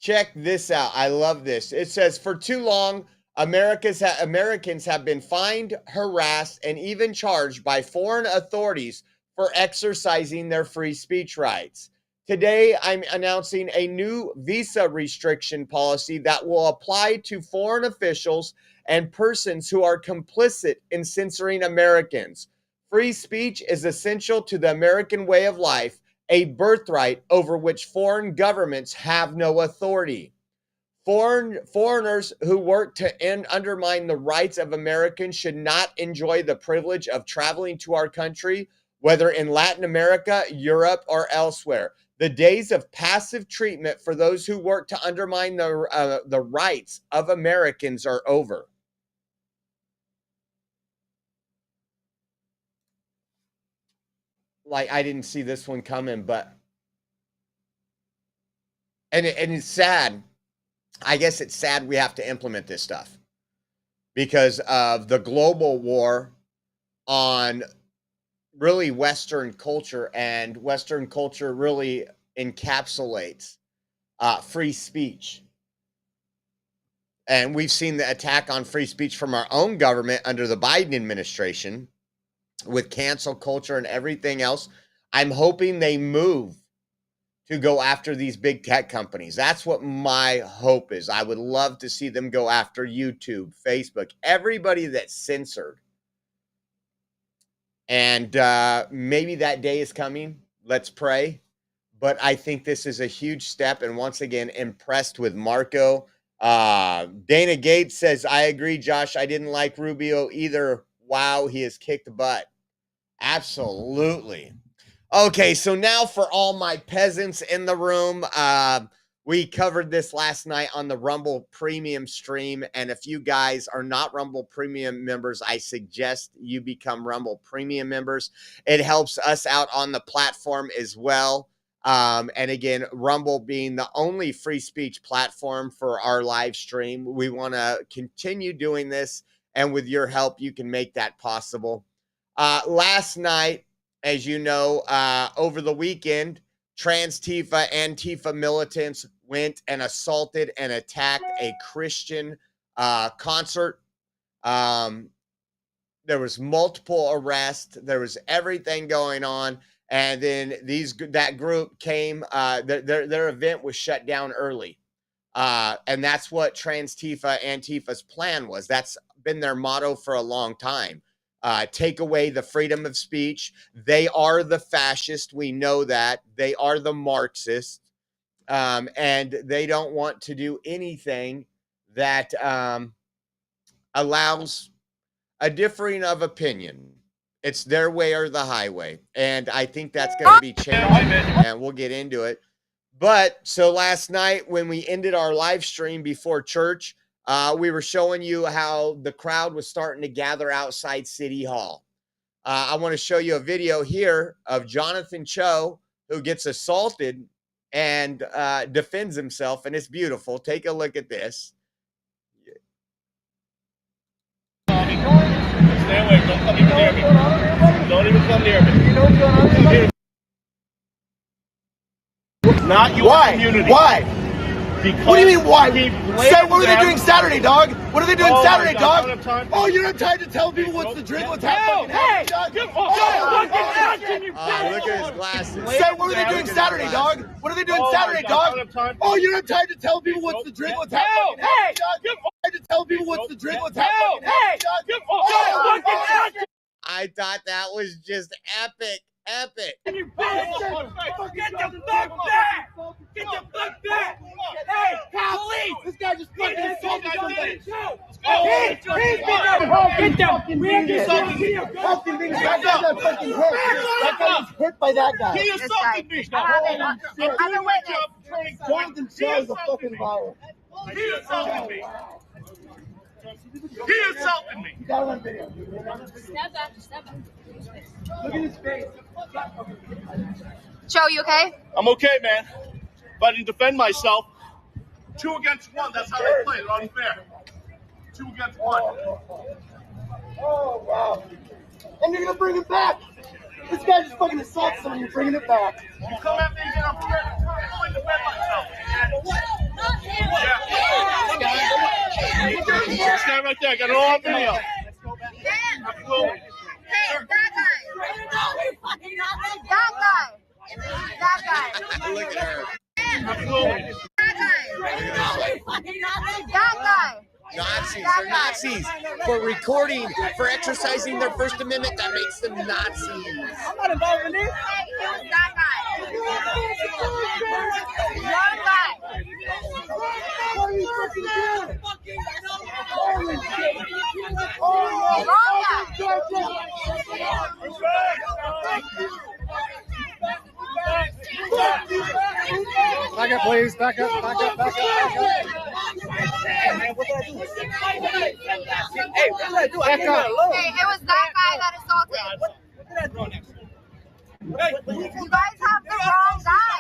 Speaker 3: Check this out. I love this. It says, for too long, Americans have been fined, harassed, and even charged by foreign authorities for exercising their free speech rights. Today, I'm announcing a new visa restriction policy that will apply to foreign officials and persons who are complicit in censoring Americans. Free speech is essential to the American way of life, a birthright over which foreign governments have no authority. Foreigners who work to undermine the rights of Americans should not enjoy the privilege of traveling to our country, whether in Latin America, Europe, or elsewhere. The days of passive treatment for those who work to undermine the rights of Americans are over. Like, I didn't see this one coming, but and it's sad. I guess it's sad we have to implement this stuff because of the global war on really Western culture, and Western culture really encapsulates free speech. And we've seen the attack on free speech from our own government under the Biden administration with cancel culture and everything else. I'm hoping they move to go after these big tech companies. That's what my hope is. I would love to see them go after YouTube, Facebook, everybody that's censored. And maybe that day is coming. Let's pray. But I think this is a huge step. And once again, impressed with Marco. Dana Gates says, I agree, Josh. I didn't like Rubio either. Wow, he has kicked butt. Absolutely. Okay, so now for all my peasants in the room, we covered this last night on the Rumble Premium stream, and if you guys are not Rumble Premium members, I suggest you become Rumble Premium members. It helps us out on the platform as well. And again, Rumble being the only free speech platform for our live stream, we want to continue doing this, and with your help, you can make that possible. Last night, as you know, over the weekend, Transtifa, Antifa militants went and assaulted and attacked a Christian concert. There was multiple arrests. There was everything going on. And then that group came, their event was shut down early. And that's what Antifa's plan was. That's been their motto for a long time. Take away the freedom of speech. They are the fascists. We know that. They are the Marxists. And they don't want to do anything that allows a differing of opinion. It's their way or the highway. And I think that's going to be changing. And we'll get into it. But so last night when we ended our live stream before church, we were showing you how the crowd was starting to gather outside City Hall. I want to show you a video here of Jonathan Cho, who gets assaulted and defends himself, and it's beautiful. Take a look at this.
Speaker 14: Stay away. Don't come even near me. Don't even come near me. You know what's going on? Not your community.
Speaker 15: Why?
Speaker 14: Because
Speaker 15: what do you mean why? Say, what are they doing Saturday, dog? What are they doing Saturday, dog? Oh, you don't have time to tell people what's to drink, what's happening. Hey!
Speaker 3: Look at his glasses.
Speaker 15: Say, what are they doing Saturday, dog? What are they doing Saturday, dog? Oh, you don't have time to tell people what's to drink, what's happening. Hey! To tell people what's to drink, what's happening. Hey!
Speaker 3: I thought that was just epic. Epic.
Speaker 14: Get the fuck back! Get the fuck back! Hey, police! This guy just fucking assaulted somebody. Get down!
Speaker 15: Fucking things. That guy's not fucking hurt. That guy was hurt by that guy.
Speaker 14: He assaulted me.
Speaker 15: Other witness. Jonathan Cho is a fucking violent.
Speaker 14: He assaulted me. He assaulted me.
Speaker 15: You got it on video.
Speaker 16: Step back.
Speaker 15: Look at his face.
Speaker 16: Joe, you okay?
Speaker 14: I'm okay, man. If I didn't defend myself, 2 against 1, that's how they play. They're unfair. 2 against 1.
Speaker 15: Oh, wow. And you're going to bring him back. This guy just fucking assaults someone, you're bringing it back.
Speaker 14: You come after me, I'm prepared to defend myself. Stand right there. I got it all on video. Absolutely.
Speaker 16: Hey, that guy. That guy.
Speaker 3: Nazis. They're Nazis for recording, for exercising their First Amendment. That makes them Nazis.
Speaker 14: I'm not involved in this.
Speaker 16: It was that guy. Wrong guy.
Speaker 14: Back up, please. Back up. Hey, man, what did I do? Hey, what did I do?
Speaker 16: Hey, it was that guy that assaulted.
Speaker 14: What did I do next?
Speaker 16: You guys have the wrong guy.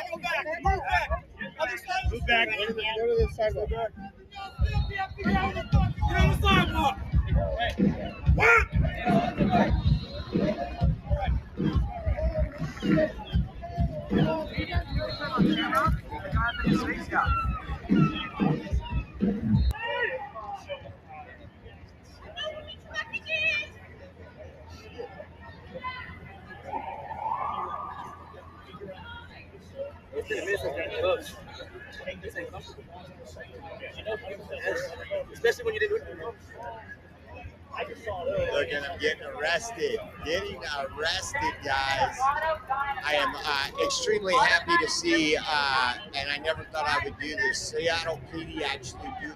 Speaker 14: Move back. Go to the sidewalk. Get on the sidewalk. What? Especially when you didn't.
Speaker 3: Look at them getting arrested. Guys. I am extremely happy to see, and I never thought I would do this, Seattle PD actually do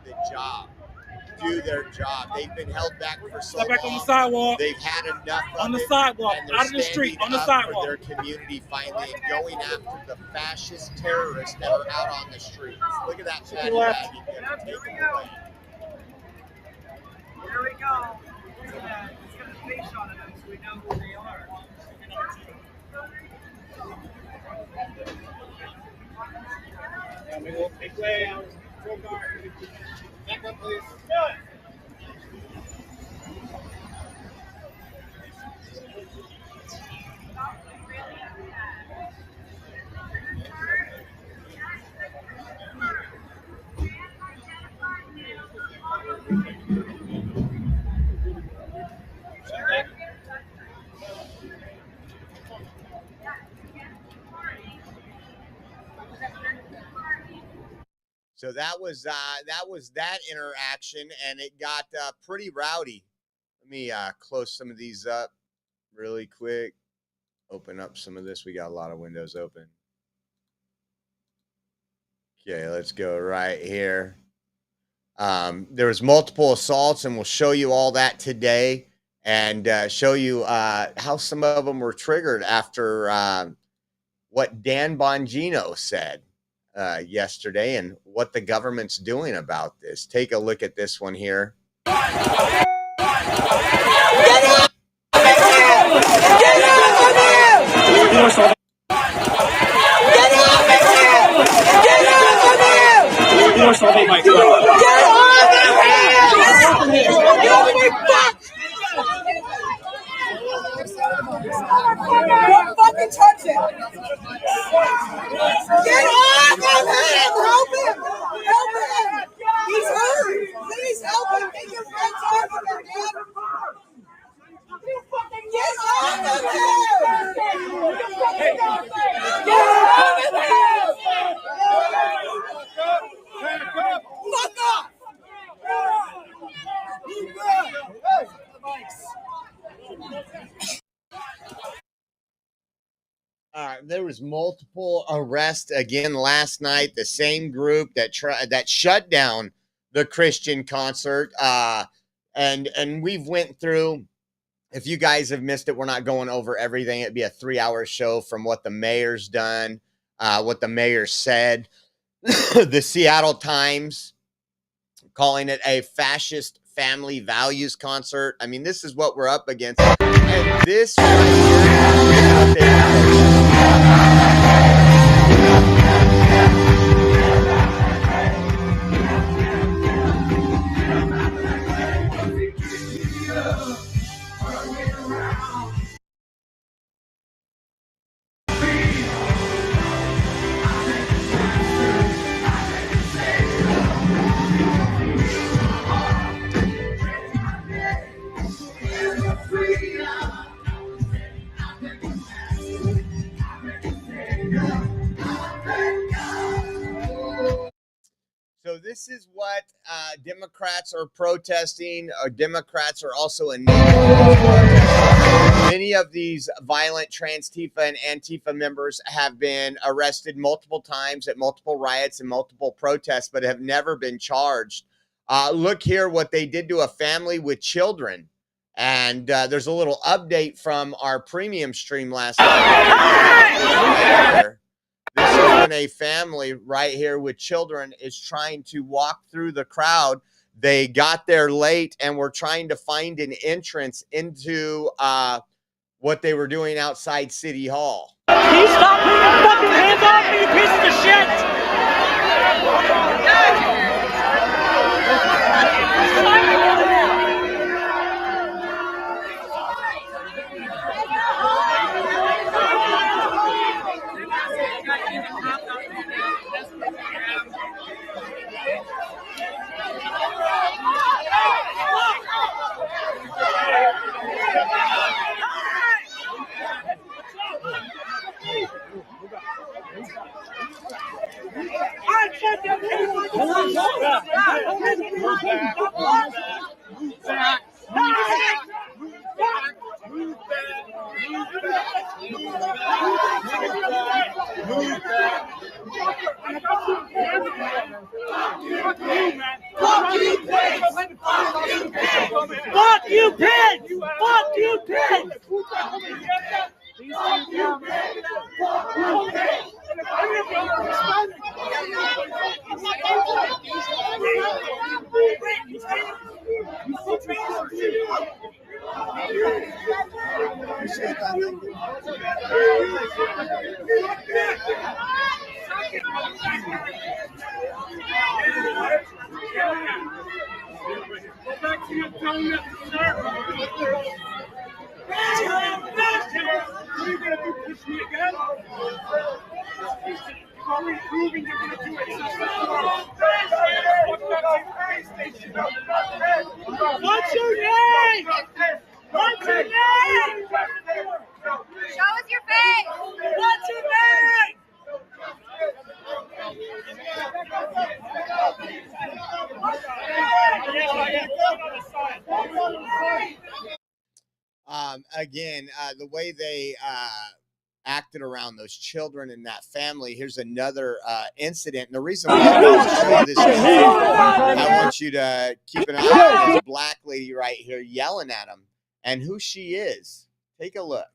Speaker 3: their job. They've been held back for so long.
Speaker 14: Back on the sidewalk.
Speaker 3: They've had enough
Speaker 14: on the
Speaker 3: of it,
Speaker 14: sidewalk,
Speaker 3: and they're
Speaker 14: out of the street, on the
Speaker 3: standing up
Speaker 14: sidewalk.
Speaker 3: for their community finally and going after the fascist terrorists that are out on the streets. Look at that fatty bag.
Speaker 14: Here we go. It's got a face on it, so we know who they are. Big way out. Full guard. Back up, please.
Speaker 3: So that was that interaction, and it got pretty rowdy. Let me close some of these up really quick. Open up some of this. We got a lot of windows open. Okay, let's go right here. There was multiple assaults, and we'll show you all that today, and show you how some of them were triggered after what Dan Bongino said yesterday and what the government's doing about this. Take a look at this one here.
Speaker 14: Don't fucking touch it! Get off of him! Help him! Help him! He's hurt! Please help him! Get your friends off of him, man! Get off of him! Get off of him! Fuck off!
Speaker 3: There was multiple arrests again last night. The same group that shut down the Christian concert, and we've went through. If you guys have missed it, we're not going over everything. It'd be a 3-hour show from what the mayor's done, what the mayor said. The Seattle Times calling it a fascist family values concert. I mean, this is what we're up against. And this right here, this is what Democrats are protesting. Democrats are also enabling. Many of these violent Transtifa and Antifa members have been arrested multiple times at multiple riots and multiple protests, but have never been charged. Look here what they did to a family with children. And there's a little update from our premium stream last night. This is when a family right here with children is trying to walk through the crowd. They got there late and were trying to find an entrance into what they were doing outside City Hall.
Speaker 14: Can you stop putting your fucking hands off me, you pieces of shit? Fuck you, pigs! Fuck you, pigs! Go back to your donut, sir. What are you gonna do? Push me again? You're already proving you're gonna do it. What's your name? What's your name?
Speaker 16: Show us your face.
Speaker 14: What's your name?
Speaker 3: Again, the way they acted around those children and that family. Here's another incident. And the reason why I want to show you this, I want you to keep an eye on this black lady right here yelling at him and who she is. Take a look.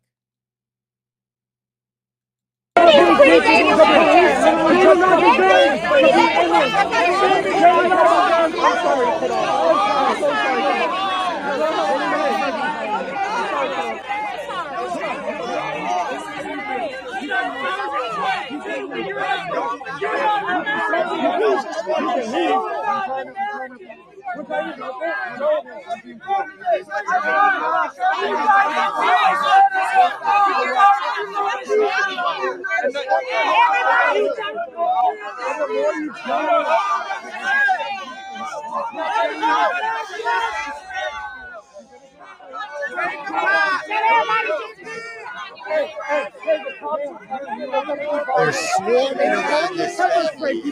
Speaker 3: They're swarming around this family.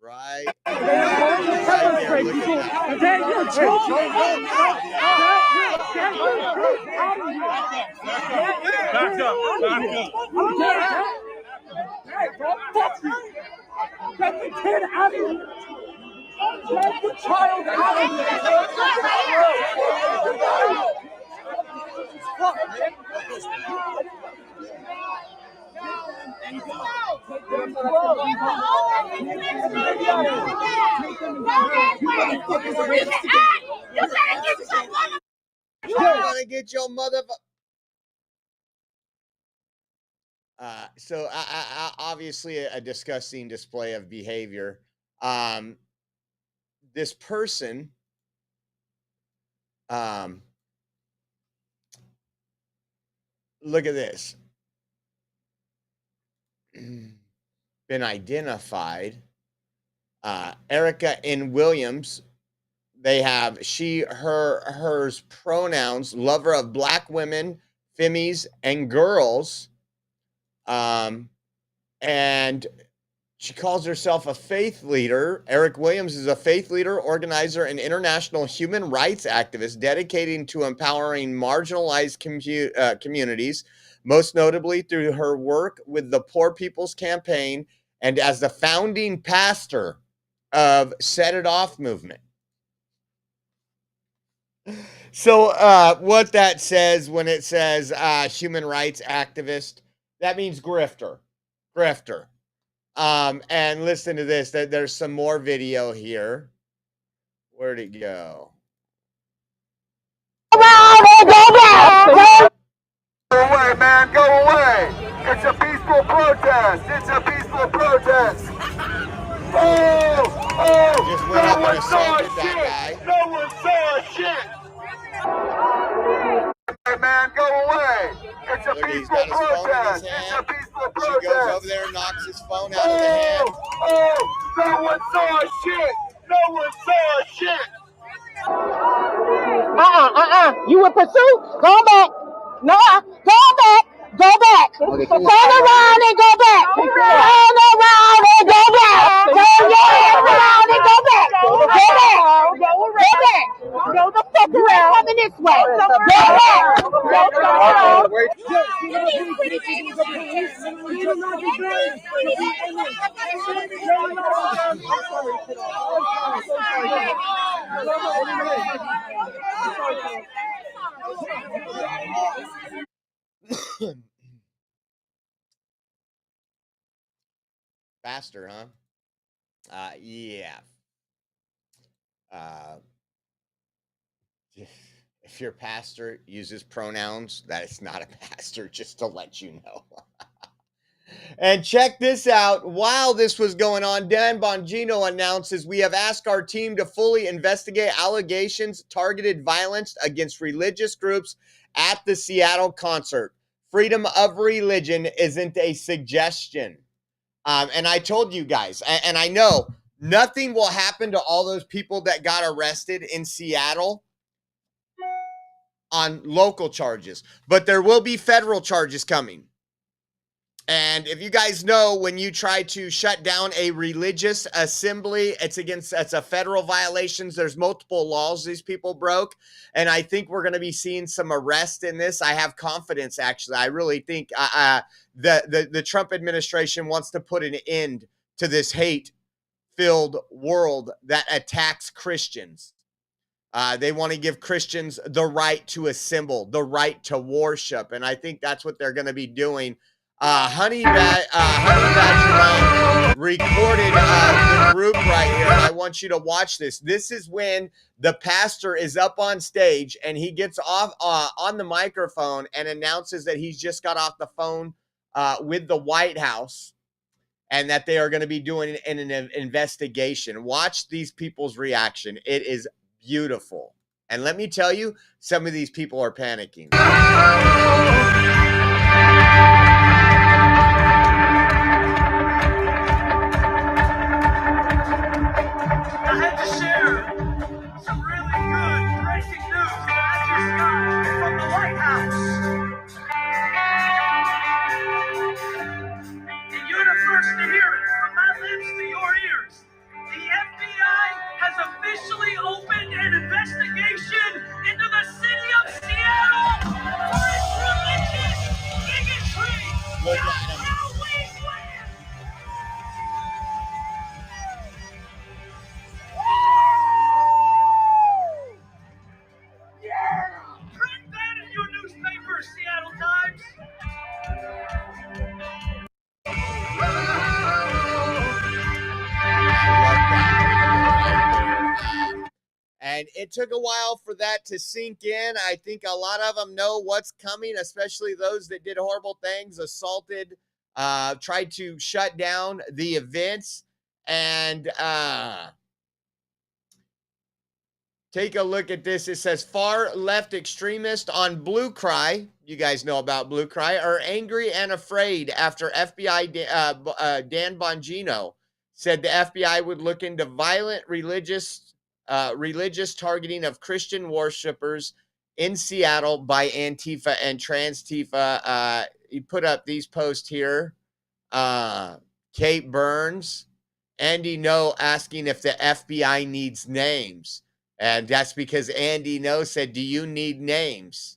Speaker 3: Right.
Speaker 14: Back up. Get the kid out of here. Get the child out of
Speaker 3: You want to get your mother. So obviously a disgusting display of behavior. This person, look at this. Been identified. Erica N. Williams. They have she, her, hers pronouns, lover of black women, femmes, and girls. And she calls herself a faith leader. Eric Williams is a faith leader, organizer, and international human rights activist dedicating to empowering marginalized communities, most notably through her work with the Poor People's Campaign and as the founding pastor of Set It Off movement. So what that says when it says human rights activist, that means grifter. And listen to this. There's some more video here. Where'd it go?
Speaker 14: Go away, man. Go away. It's a peaceful protest. It's a peaceful protest.
Speaker 3: Just went up and assaulted that guy.
Speaker 14: No one saw shit. Hey, man, go away. It's a
Speaker 3: Look, he's
Speaker 14: peaceful
Speaker 3: got his phone in
Speaker 14: protest.
Speaker 3: his
Speaker 14: It's a
Speaker 3: hand.
Speaker 14: peaceful
Speaker 3: She
Speaker 14: protest.
Speaker 3: goes over there and knocks his phone out of the hand.
Speaker 14: No one saw shit. No one saw shit.
Speaker 16: You in pursuit? Go back. No, go back. Go back. Turn around and go back. Turn around and go back. Turn around and go back. Go back. Go back. Go the fuck around. Coming this way. Go back.
Speaker 3: Faster, huh? Yeah. If your pastor uses pronouns, that is not a pastor, just to let you know. And check this out. While this was going on, Dan Bongino announces we have asked our team to fully investigate allegations targeted violence against religious groups at the Seattle concert. Freedom of religion isn't a suggestion. And I told you guys, and I know nothing will happen to all those people that got arrested in Seattle on local charges, but there will be federal charges coming. And if you guys know, when you try to shut down a religious assembly, it's a federal violations. There's multiple laws these people broke. And I think we're going to be seeing some arrest in this. I have confidence, actually. I really think the Trump administration wants to put an end to this hate-filled world that attacks Christians. They want to give Christians the right to assemble, the right to worship. And I think that's what they're going to be doing. Honey Badger recorded the group right here, and I want you to watch this. This is when the pastor is up on stage, and he gets off on the microphone and announces that he's just got off the phone with the White House and that they are going to be doing an investigation. Watch these people's reaction. It is beautiful. And let me tell you, some of these people are panicking.
Speaker 14: I had to share some really good breaking news that I just got from the White House. And you're the first to hear it, from my lips to your ears. The FBI has officially opened an investigation into the city of Seattle for its religious bigotry. That's how we win! Print that in your newspaper, Seattle Times.
Speaker 3: And it took a while for that to sink in. I think a lot of them know what's coming, especially those that did horrible things, assaulted, tried to shut down the events. And take a look at this. It says far left extremists on Blue Cry, you guys know about Blue Cry, are angry and afraid after FBI Dan Bongino said the FBI would look into violent religious targeting of Christian worshipers in Seattle by Antifa and Transtifa. He put up these posts here. Kate Burns, Andy No asking if the FBI needs names. And that's because Andy No said, do you need names?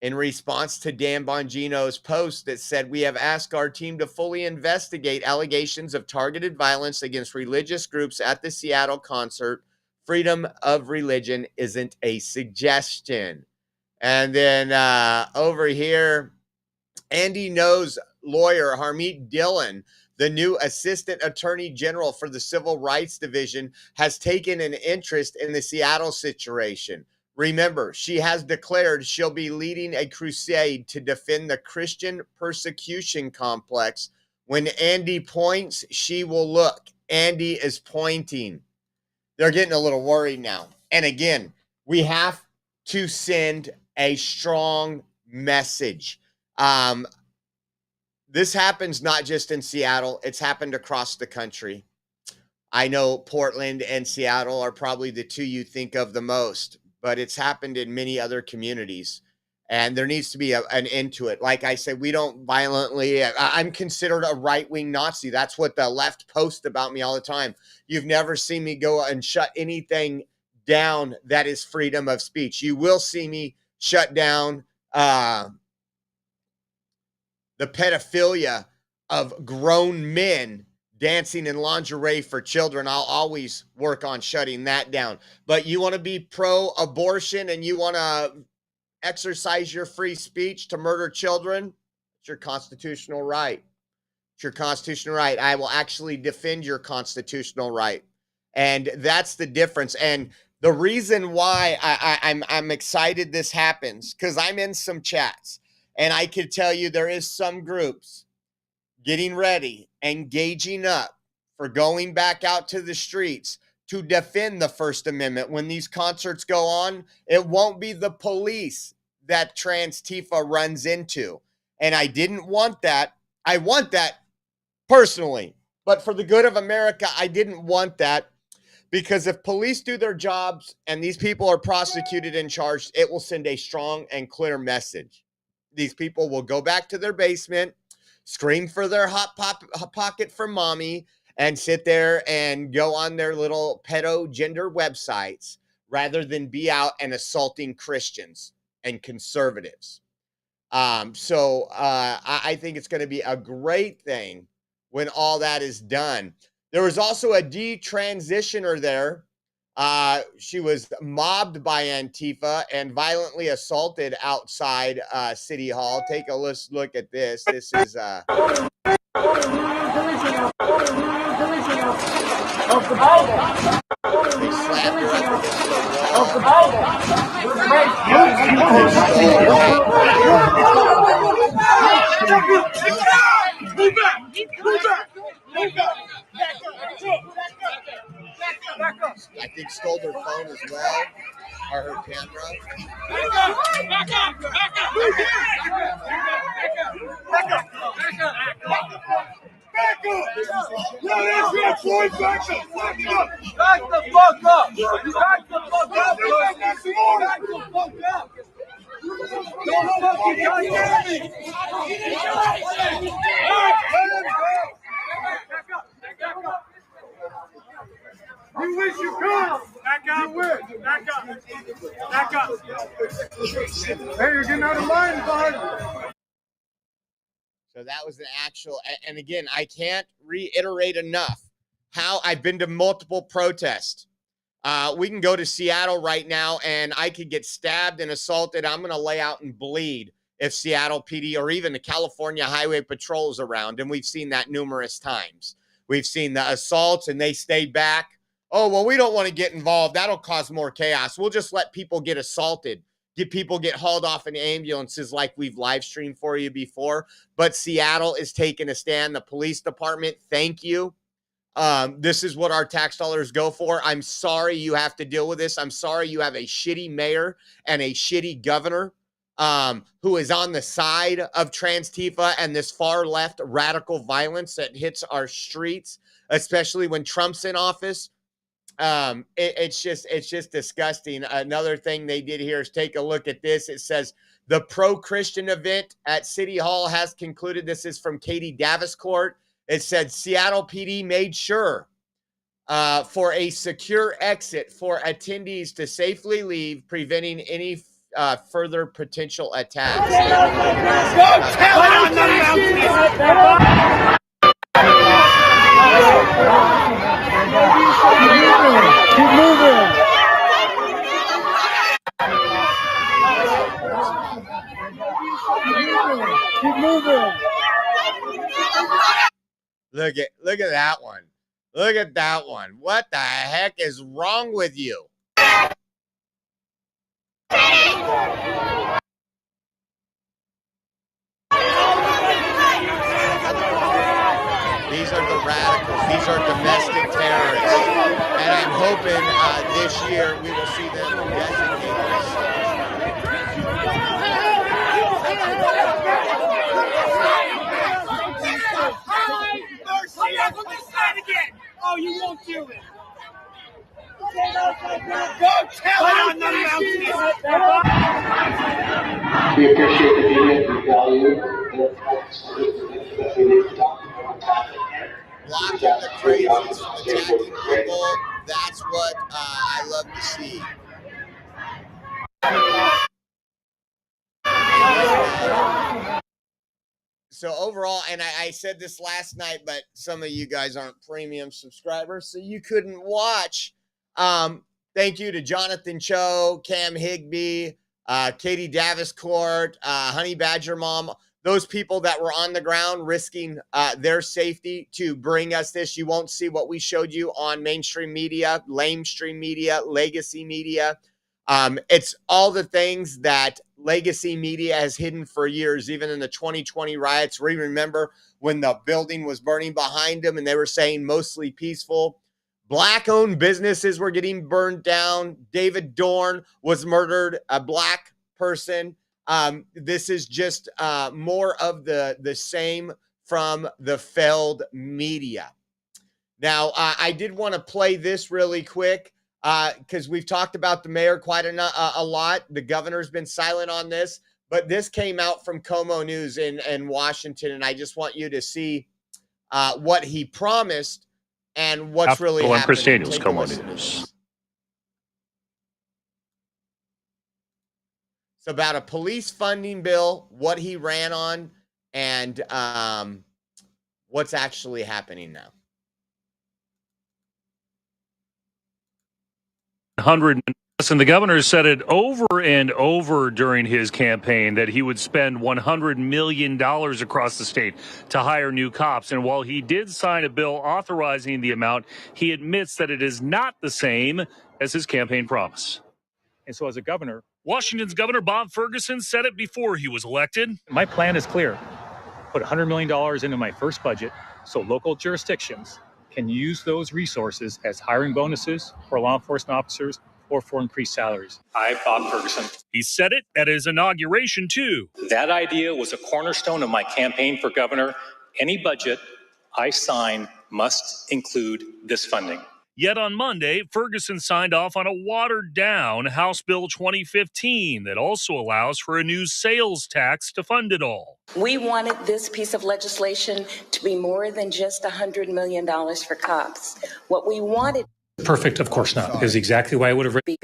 Speaker 3: In response to Dan Bongino's post that said, we have asked our team to fully investigate allegations of targeted violence against religious groups at the Seattle concert. Freedom of religion isn't a suggestion. And then over here, Andy No's lawyer, Harmeet Dillon, the new assistant attorney general for the Civil Rights Division, has taken an interest in the Seattle situation. Remember, she has declared she'll be leading a crusade to defend the Christian persecution complex. When Andy points, she will look. Andy is pointing. They're getting a little worried now. And again, we have to send a strong message. This happens not just in Seattle, it's happened across the country. I know Portland and Seattle are probably the two you think of the most, but it's happened in many other communities. And there needs to be an end to it. Like I said, we don't violently, I'm considered a right-wing Nazi. That's what the left posts about me all the time. You've never seen me go and shut anything down that is freedom of speech. You will see me shut down the pedophilia of grown men dancing in lingerie for children. I'll always work on shutting that down. But you want to be pro-abortion and you want to exercise your free speech to murder children, it's your constitutional right. It's your constitutional right. I will actually defend your constitutional right. And that's the difference. And the reason why I'm excited this happens, because I'm in some chats. And I could tell you there is some groups getting ready, engaging up for going back out to the streets to defend the First Amendment. When these concerts go on, it won't be the police that Transtifa runs into. And I didn't want that. I want that personally. But for the good of America, I didn't want that. Because if police do their jobs and these people are prosecuted and charged, it will send a strong and clear message. These people will go back to their basement, scream for their hot pocket for mommy, and sit there and go on their little pedo gender websites rather than be out and assaulting Christians and conservatives. So I think it's going to be a great thing when all that is done. There was also a detransitioner there. She was mobbed by Antifa and violently assaulted outside City Hall. Take a look at this. This is of the Bible. They slapped her up against the wall. Of the Bible.
Speaker 14: Move back! Move back! Move back!
Speaker 3: I think stole their phone as well, or her camera.
Speaker 14: Back up! Back up! Back up! Back up! Back up! No, that's not Floyd. Back up! Back up! Back the fuck up! Back the fuck up! Back the fuck up! Don't fucking goddamn me! Back up! Back up! You wish you could! Back up! You wish! Back up! Back up! Hey, you're getting out of line, bud!
Speaker 3: So that was an actual, and again, I can't reiterate enough how I've been to multiple protests. We can go to Seattle right now and I could get stabbed and assaulted. I'm going to lay out and bleed if Seattle PD or even the California Highway Patrol is around. And we've seen that numerous times. We've seen the assaults and they stay back. Oh, well, we don't want to get involved. That'll cause more chaos. We'll just let people get assaulted. People get hauled off in ambulances like we've live streamed for you before. But Seattle is taking a stand. The police department, thank you. This is what our tax dollars go for. I'm sorry you have to deal with this. I'm sorry you have a shitty mayor and a shitty governor who is on the side of Transtifa and this far left radical violence that hits our streets, especially when Trump's in office. It's just disgusting. Another thing they did here is take a look at this. It says the pro-Christian event at City Hall has concluded. This is from Katie Daviscourt. It said Seattle PD made sure for a secure exit for attendees to safely leave, preventing any further potential attacks.
Speaker 15: Keep moving. Keep moving.
Speaker 3: Look at that one. Look at that one. What the heck is wrong with you? These are the radicals. These are domestic terrorists. And I'm hoping this year we will see them designated as such.
Speaker 14: Oh, you won't do it. Don't tell us.
Speaker 17: We appreciate the media, we value
Speaker 3: blocking the crazies from attacking people. That's what I love to see. So overall, and I said this last night, but some of you guys aren't premium subscribers, so you couldn't watch. Thank you to Jonathan Cho, Cam Higbee, Katie Daviscourt, Honey Badger Mom, those people that were on the ground risking their safety to bring us this. You won't see what we showed you on mainstream media, lamestream media, legacy media. It's all the things that legacy media has hidden for years, even in the 2020 riots. We remember when the building was burning behind them and they were saying mostly peaceful. Black-owned businesses were getting burned down. David Dorn was murdered, a black person. This is just more of the same from the failed media. Now, I did want to play this really quick because we've talked about the mayor quite a lot. The governor's been silent on this, but this came out from Como News in Washington, and I just want you to see what he promised and what's really happening.
Speaker 18: Chris Daniels, Como News.
Speaker 3: It's about a police funding bill, what he ran on, and what's actually happening now.
Speaker 18: 100. And the governor said it over and over during his campaign that he would spend $100 million across the state to hire new cops. And while he did sign a bill authorizing the amount, he admits that it is not the same as his campaign promise.
Speaker 19: And so as a governor,
Speaker 18: Washington's Governor Bob Ferguson said it before he was elected.
Speaker 19: My plan is clear. Put $100 million into my first budget so local jurisdictions can use those resources as hiring bonuses for law enforcement officers or for increased salaries. I, Bob Ferguson.
Speaker 18: He said it at his inauguration, too.
Speaker 19: That idea was a cornerstone of my campaign for governor. Any budget I sign must include this funding.
Speaker 18: Yet on Monday, Ferguson signed off on a watered-down House Bill 2015 that also allows for a new sales tax to fund it all.
Speaker 20: We wanted this piece of legislation to be more than just $100 million for cops. What we wanted
Speaker 19: Perfect, of course not, is exactly why I would have written.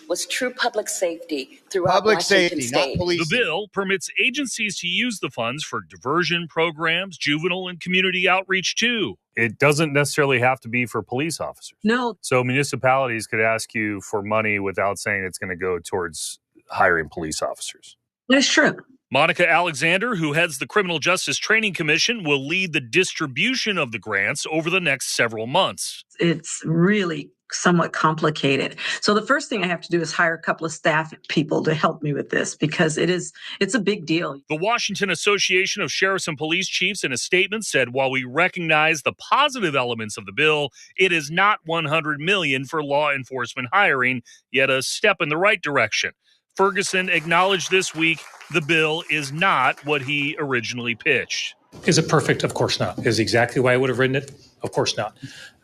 Speaker 20: was true public safety throughout Washington State.
Speaker 3: Not
Speaker 18: the bill permits agencies to use the funds for diversion programs, juvenile and community outreach, too. It doesn't necessarily have to be for police officers.
Speaker 4: No.
Speaker 18: So municipalities could ask you for money without saying it's going to go towards hiring police officers.
Speaker 4: That's true.
Speaker 18: Monica Alexander, who heads the Criminal Justice Training Commission, will lead the distribution of the grants over the next several months.
Speaker 21: It's really somewhat complicated. So the first thing I have to do is hire a couple of staff people to help me with this because it's a big deal.
Speaker 18: The Washington Association of Sheriffs and Police Chiefs in a statement said, while we recognize the positive elements of the bill, it is not $100 million for law enforcement hiring, yet a step in the right direction. Ferguson acknowledged this week the bill is not what he originally pitched.
Speaker 19: Is it perfect? Of course not. Is exactly why I would have written it? Of course not.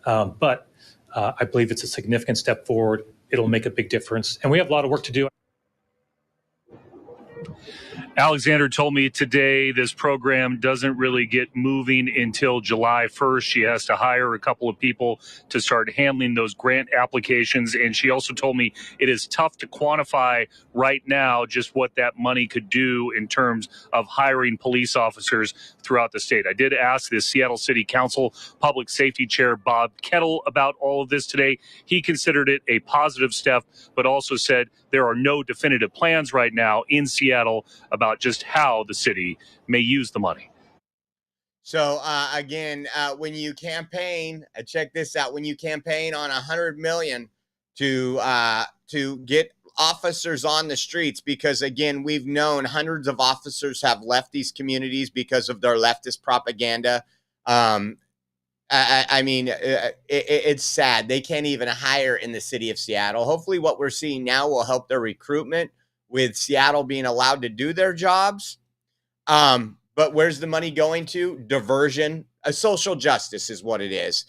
Speaker 19: But I believe it's a significant step forward. It'll make a big difference. And we have a lot of work to do.
Speaker 18: Alexander told me today this program doesn't really get moving until July 1st. She has to hire a couple of people to start handling those grant applications. And she also told me it is tough to quantify right now just what that money could do in terms of hiring police officers throughout the state. I did ask the Seattle City Council Public Safety Chair Bob Kettle about all of this today. He considered it a positive step, but also said there are no definitive plans right now in Seattle about just how the city may use the money.
Speaker 3: So again, when you campaign, check this out: when you campaign on $100 million to get officers on the streets, because again, we've known hundreds of officers have left these communities because of their leftist propaganda. I mean, it's sad. They can't even hire in the city of Seattle. Hopefully what we're seeing now will help their recruitment with Seattle being allowed to do their jobs. But where's the money going to? Diversion, social justice is what it is.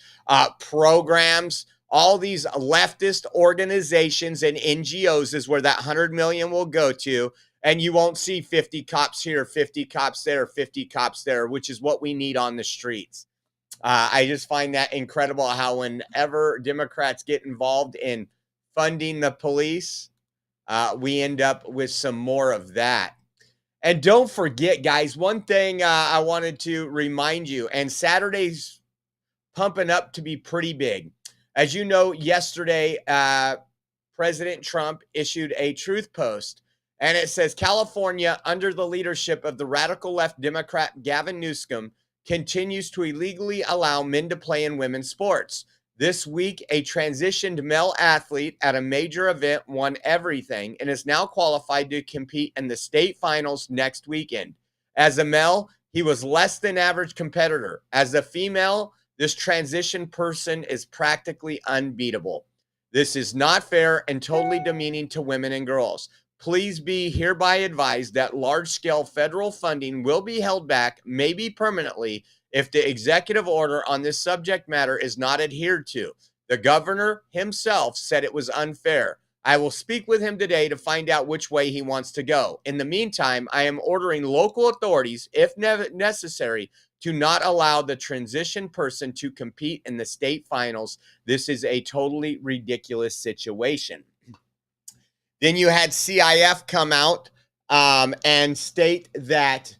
Speaker 3: Programs, all these leftist organizations and NGOs is where that $100 million will go to. And you won't see 50 cops here, 50 cops there, 50 cops there, which is what we need on the streets. I just find that incredible how whenever Democrats get involved in funding the police, we end up with some more of that. And don't forget, guys, one thing I wanted to remind you, and Saturday's pumping up to be pretty big. As you know, yesterday, President Trump issued a truth post, and it says, California, under the leadership of the radical left Democrat Gavin Newsom, continues to illegally allow men to play in women's sports. This week, a transitioned male athlete at a major event won everything and is now qualified to compete in the state finals next weekend. As a male, he was less than average competitor. As a female, this transition person is practically unbeatable. This is not fair and totally demeaning to women and girls. Please be hereby advised that large-scale federal funding will be held back, maybe permanently, if the executive order on this subject matter is not adhered to. The governor himself said it was unfair. I will speak with him today to find out which way he wants to go. In the meantime, I am ordering local authorities, if necessary, to not allow the transition person to compete in the state finals. This is a totally ridiculous situation. Then you had CIF come out and state that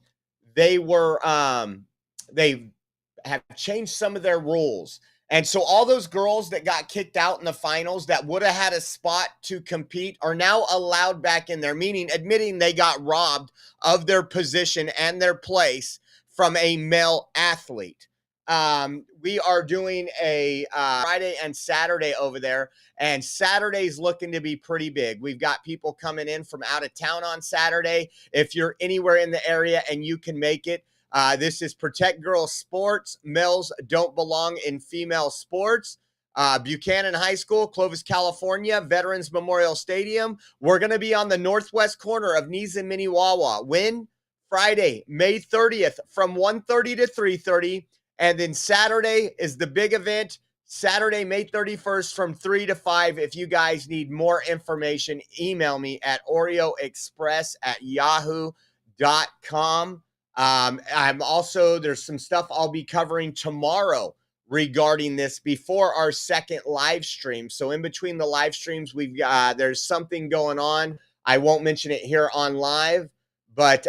Speaker 3: they were they have changed some of their rules. And so all those girls that got kicked out in the finals that would have had a spot to compete are now allowed back in there, meaning admitting they got robbed of their position and their place from a male athlete. We are doing a Friday and Saturday over there, and Saturday's looking to be pretty big. We've got people coming in from out of town on Saturday. If you're anywhere in the area and you can make it, this is Protect Girls Sports. Males don't belong in female sports. Buchanan High School, Clovis, California, Veterans Memorial Stadium. We're going to be on the northwest corner of Nees and Minnewawa. When? Friday, May 30th from 1:30 to 3:30. And then Saturday is the big event, Saturday, May 31st from 3 to 5. If you guys need more information, email me at oreoexpress@yahoo.com. I'm also, there's some stuff I'll be covering tomorrow regarding this before our second live stream. So in between the live streams, there's something going on. I won't mention it here on live, but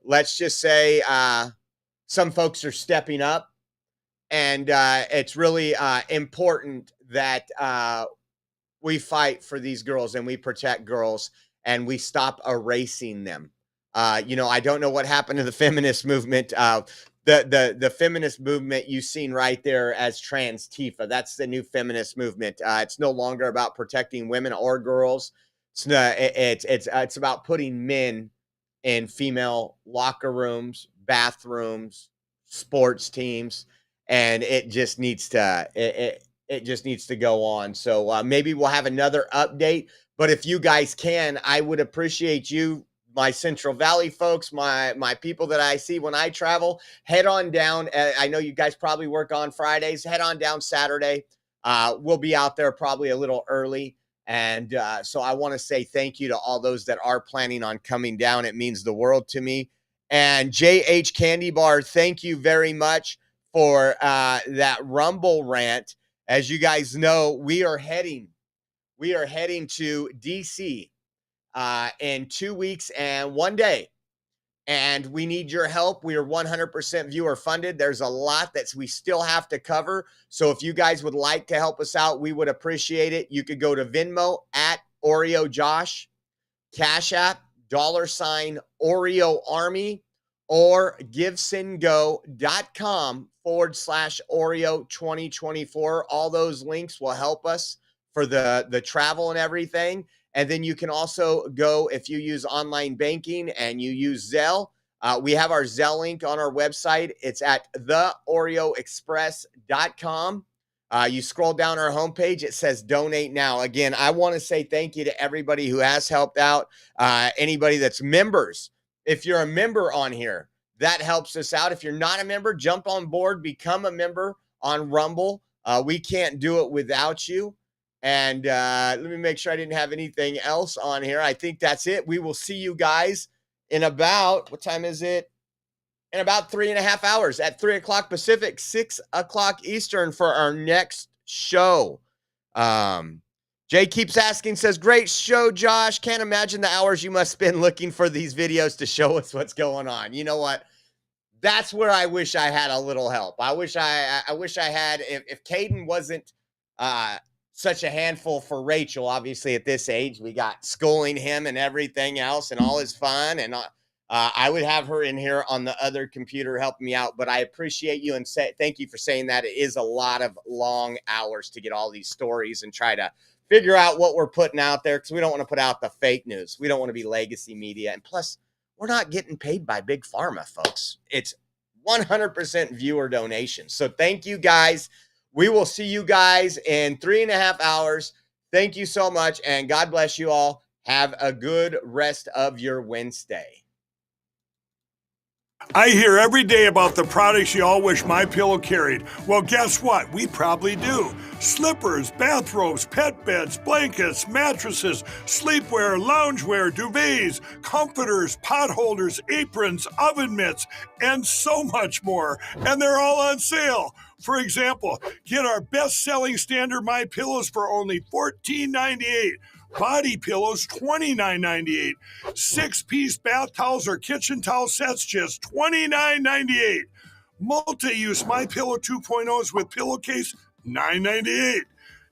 Speaker 3: let's just say some folks are stepping up, and it's really important that we fight for these girls and we protect girls and we stop erasing them. I don't know what happened to the feminist movement. The feminist movement you've seen right there as Transtifa. That's the new feminist movement. It's no longer about protecting women or girls. It's about putting men in female locker rooms, bathrooms, sports teams, and it just needs to it just needs to go on. So maybe we'll have another update. But if you guys can, I would appreciate you, my Central Valley folks, my people that I see when I travel, head on down. I know you guys probably work on Fridays. Head on down Saturday. We'll be out there probably a little early. And so I want to say thank you to all those that are planning on coming down. It means the world to me. And JH Candy Bar, thank you very much for that Rumble rant. As you guys know, we are heading to DC in 2 weeks and 1 day. And we need your help. We are 100% viewer funded. There's a lot that we still have to cover. So if you guys would like to help us out, we would appreciate it. You could go to Venmo at Oreo Josh, Cash App, $ Oreo Army, or givesendgo.com/Oreo 2024. All those links will help us for the travel and everything. And then you can also go, if you use online banking and you use Zelle, we have our Zelle link on our website. It's at theoreoexpress.com. You scroll down our homepage, it says donate now. Again, I want to say thank you to everybody who has helped out, anybody that's members. If you're a member on here, that helps us out. If you're not a member, jump on board, become a member on Rumble. We can't do it without you. And let me make sure I didn't have anything else on here. I think that's it. We will see you guys in about, what time is it? In about 3.5 hours at 3 o'clock Pacific, 6 o'clock Eastern for our next show. Jay keeps asking, says, great show, Josh. Can't imagine the hours you must spend looking for these videos to show us what's going on. You know what? That's where I wish I had a little help. I wish I had, if Caden wasn't such a handful for Rachel, obviously at this age, we got schooling him and everything else and all his fun. And I would have her in here on the other computer helping me out. But I appreciate you and thank you for saying that. It is a lot of long hours to get all these stories and try to figure out what we're putting out there, because we don't want to put out the fake news. We don't want to be legacy media. And plus, we're not getting paid by Big Pharma, folks. It's 100% viewer donations. So thank you, guys. We will see you guys in 3.5 hours. Thank you so much, and God bless you all. Have a good rest of your Wednesday.
Speaker 2: I hear every day about the products you all wish MyPillow carried. Well, guess what? We probably do. Slippers, bathrobes, pet beds, blankets, mattresses, sleepwear, loungewear, duvets, comforters, pot holders, aprons, oven mitts, and so much more. And they're all on sale. For example, get our best-selling standard MyPillows for only $14.98. Body pillows, $29.98. 6-piece bath towels or kitchen towel sets, just $29.98. Multi-use MyPillow 2.0s with pillowcase, $9.98.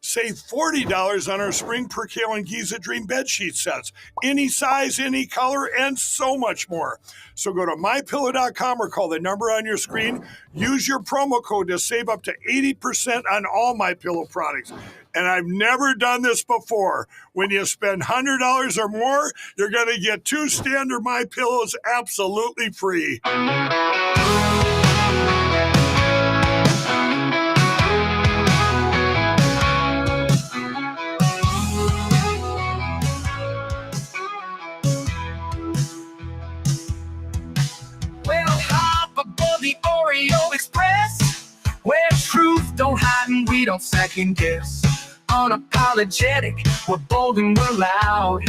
Speaker 2: Save $40 on our Spring Percale and Giza Dream bedsheet sets. Any size, any color, and so much more. So go to MyPillow.com or call the number on your screen. Use your promo code to save up to 80% on all MyPillow products. And I've never done this before. When you spend $100 or more, you're going to get 2 standard MyPillows absolutely free.
Speaker 14: The Oreo Express, where truth don't hide and we don't second guess. Unapologetic, we're bold and we're loud,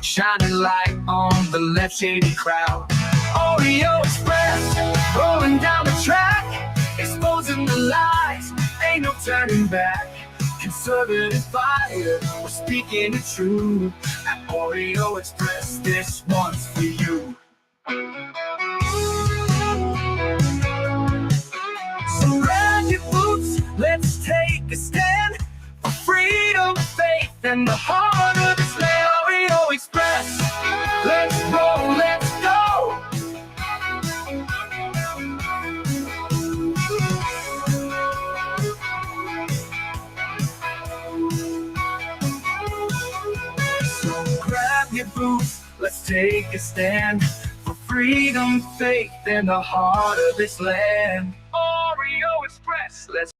Speaker 14: shining light on the left shady crowd. Oreo Express, rolling down the track, exposing the lies, ain't no turning back. Conservative fire, we're speaking the truth. At Oreo Express, this one's for you. So grab your boots, let's take a stand for freedom, faith, and the heart of this land. Oreo Express, let's roll, let's go. So grab your boots, let's take a stand for freedom, faith, and the heart of this land. Oreo Express, let's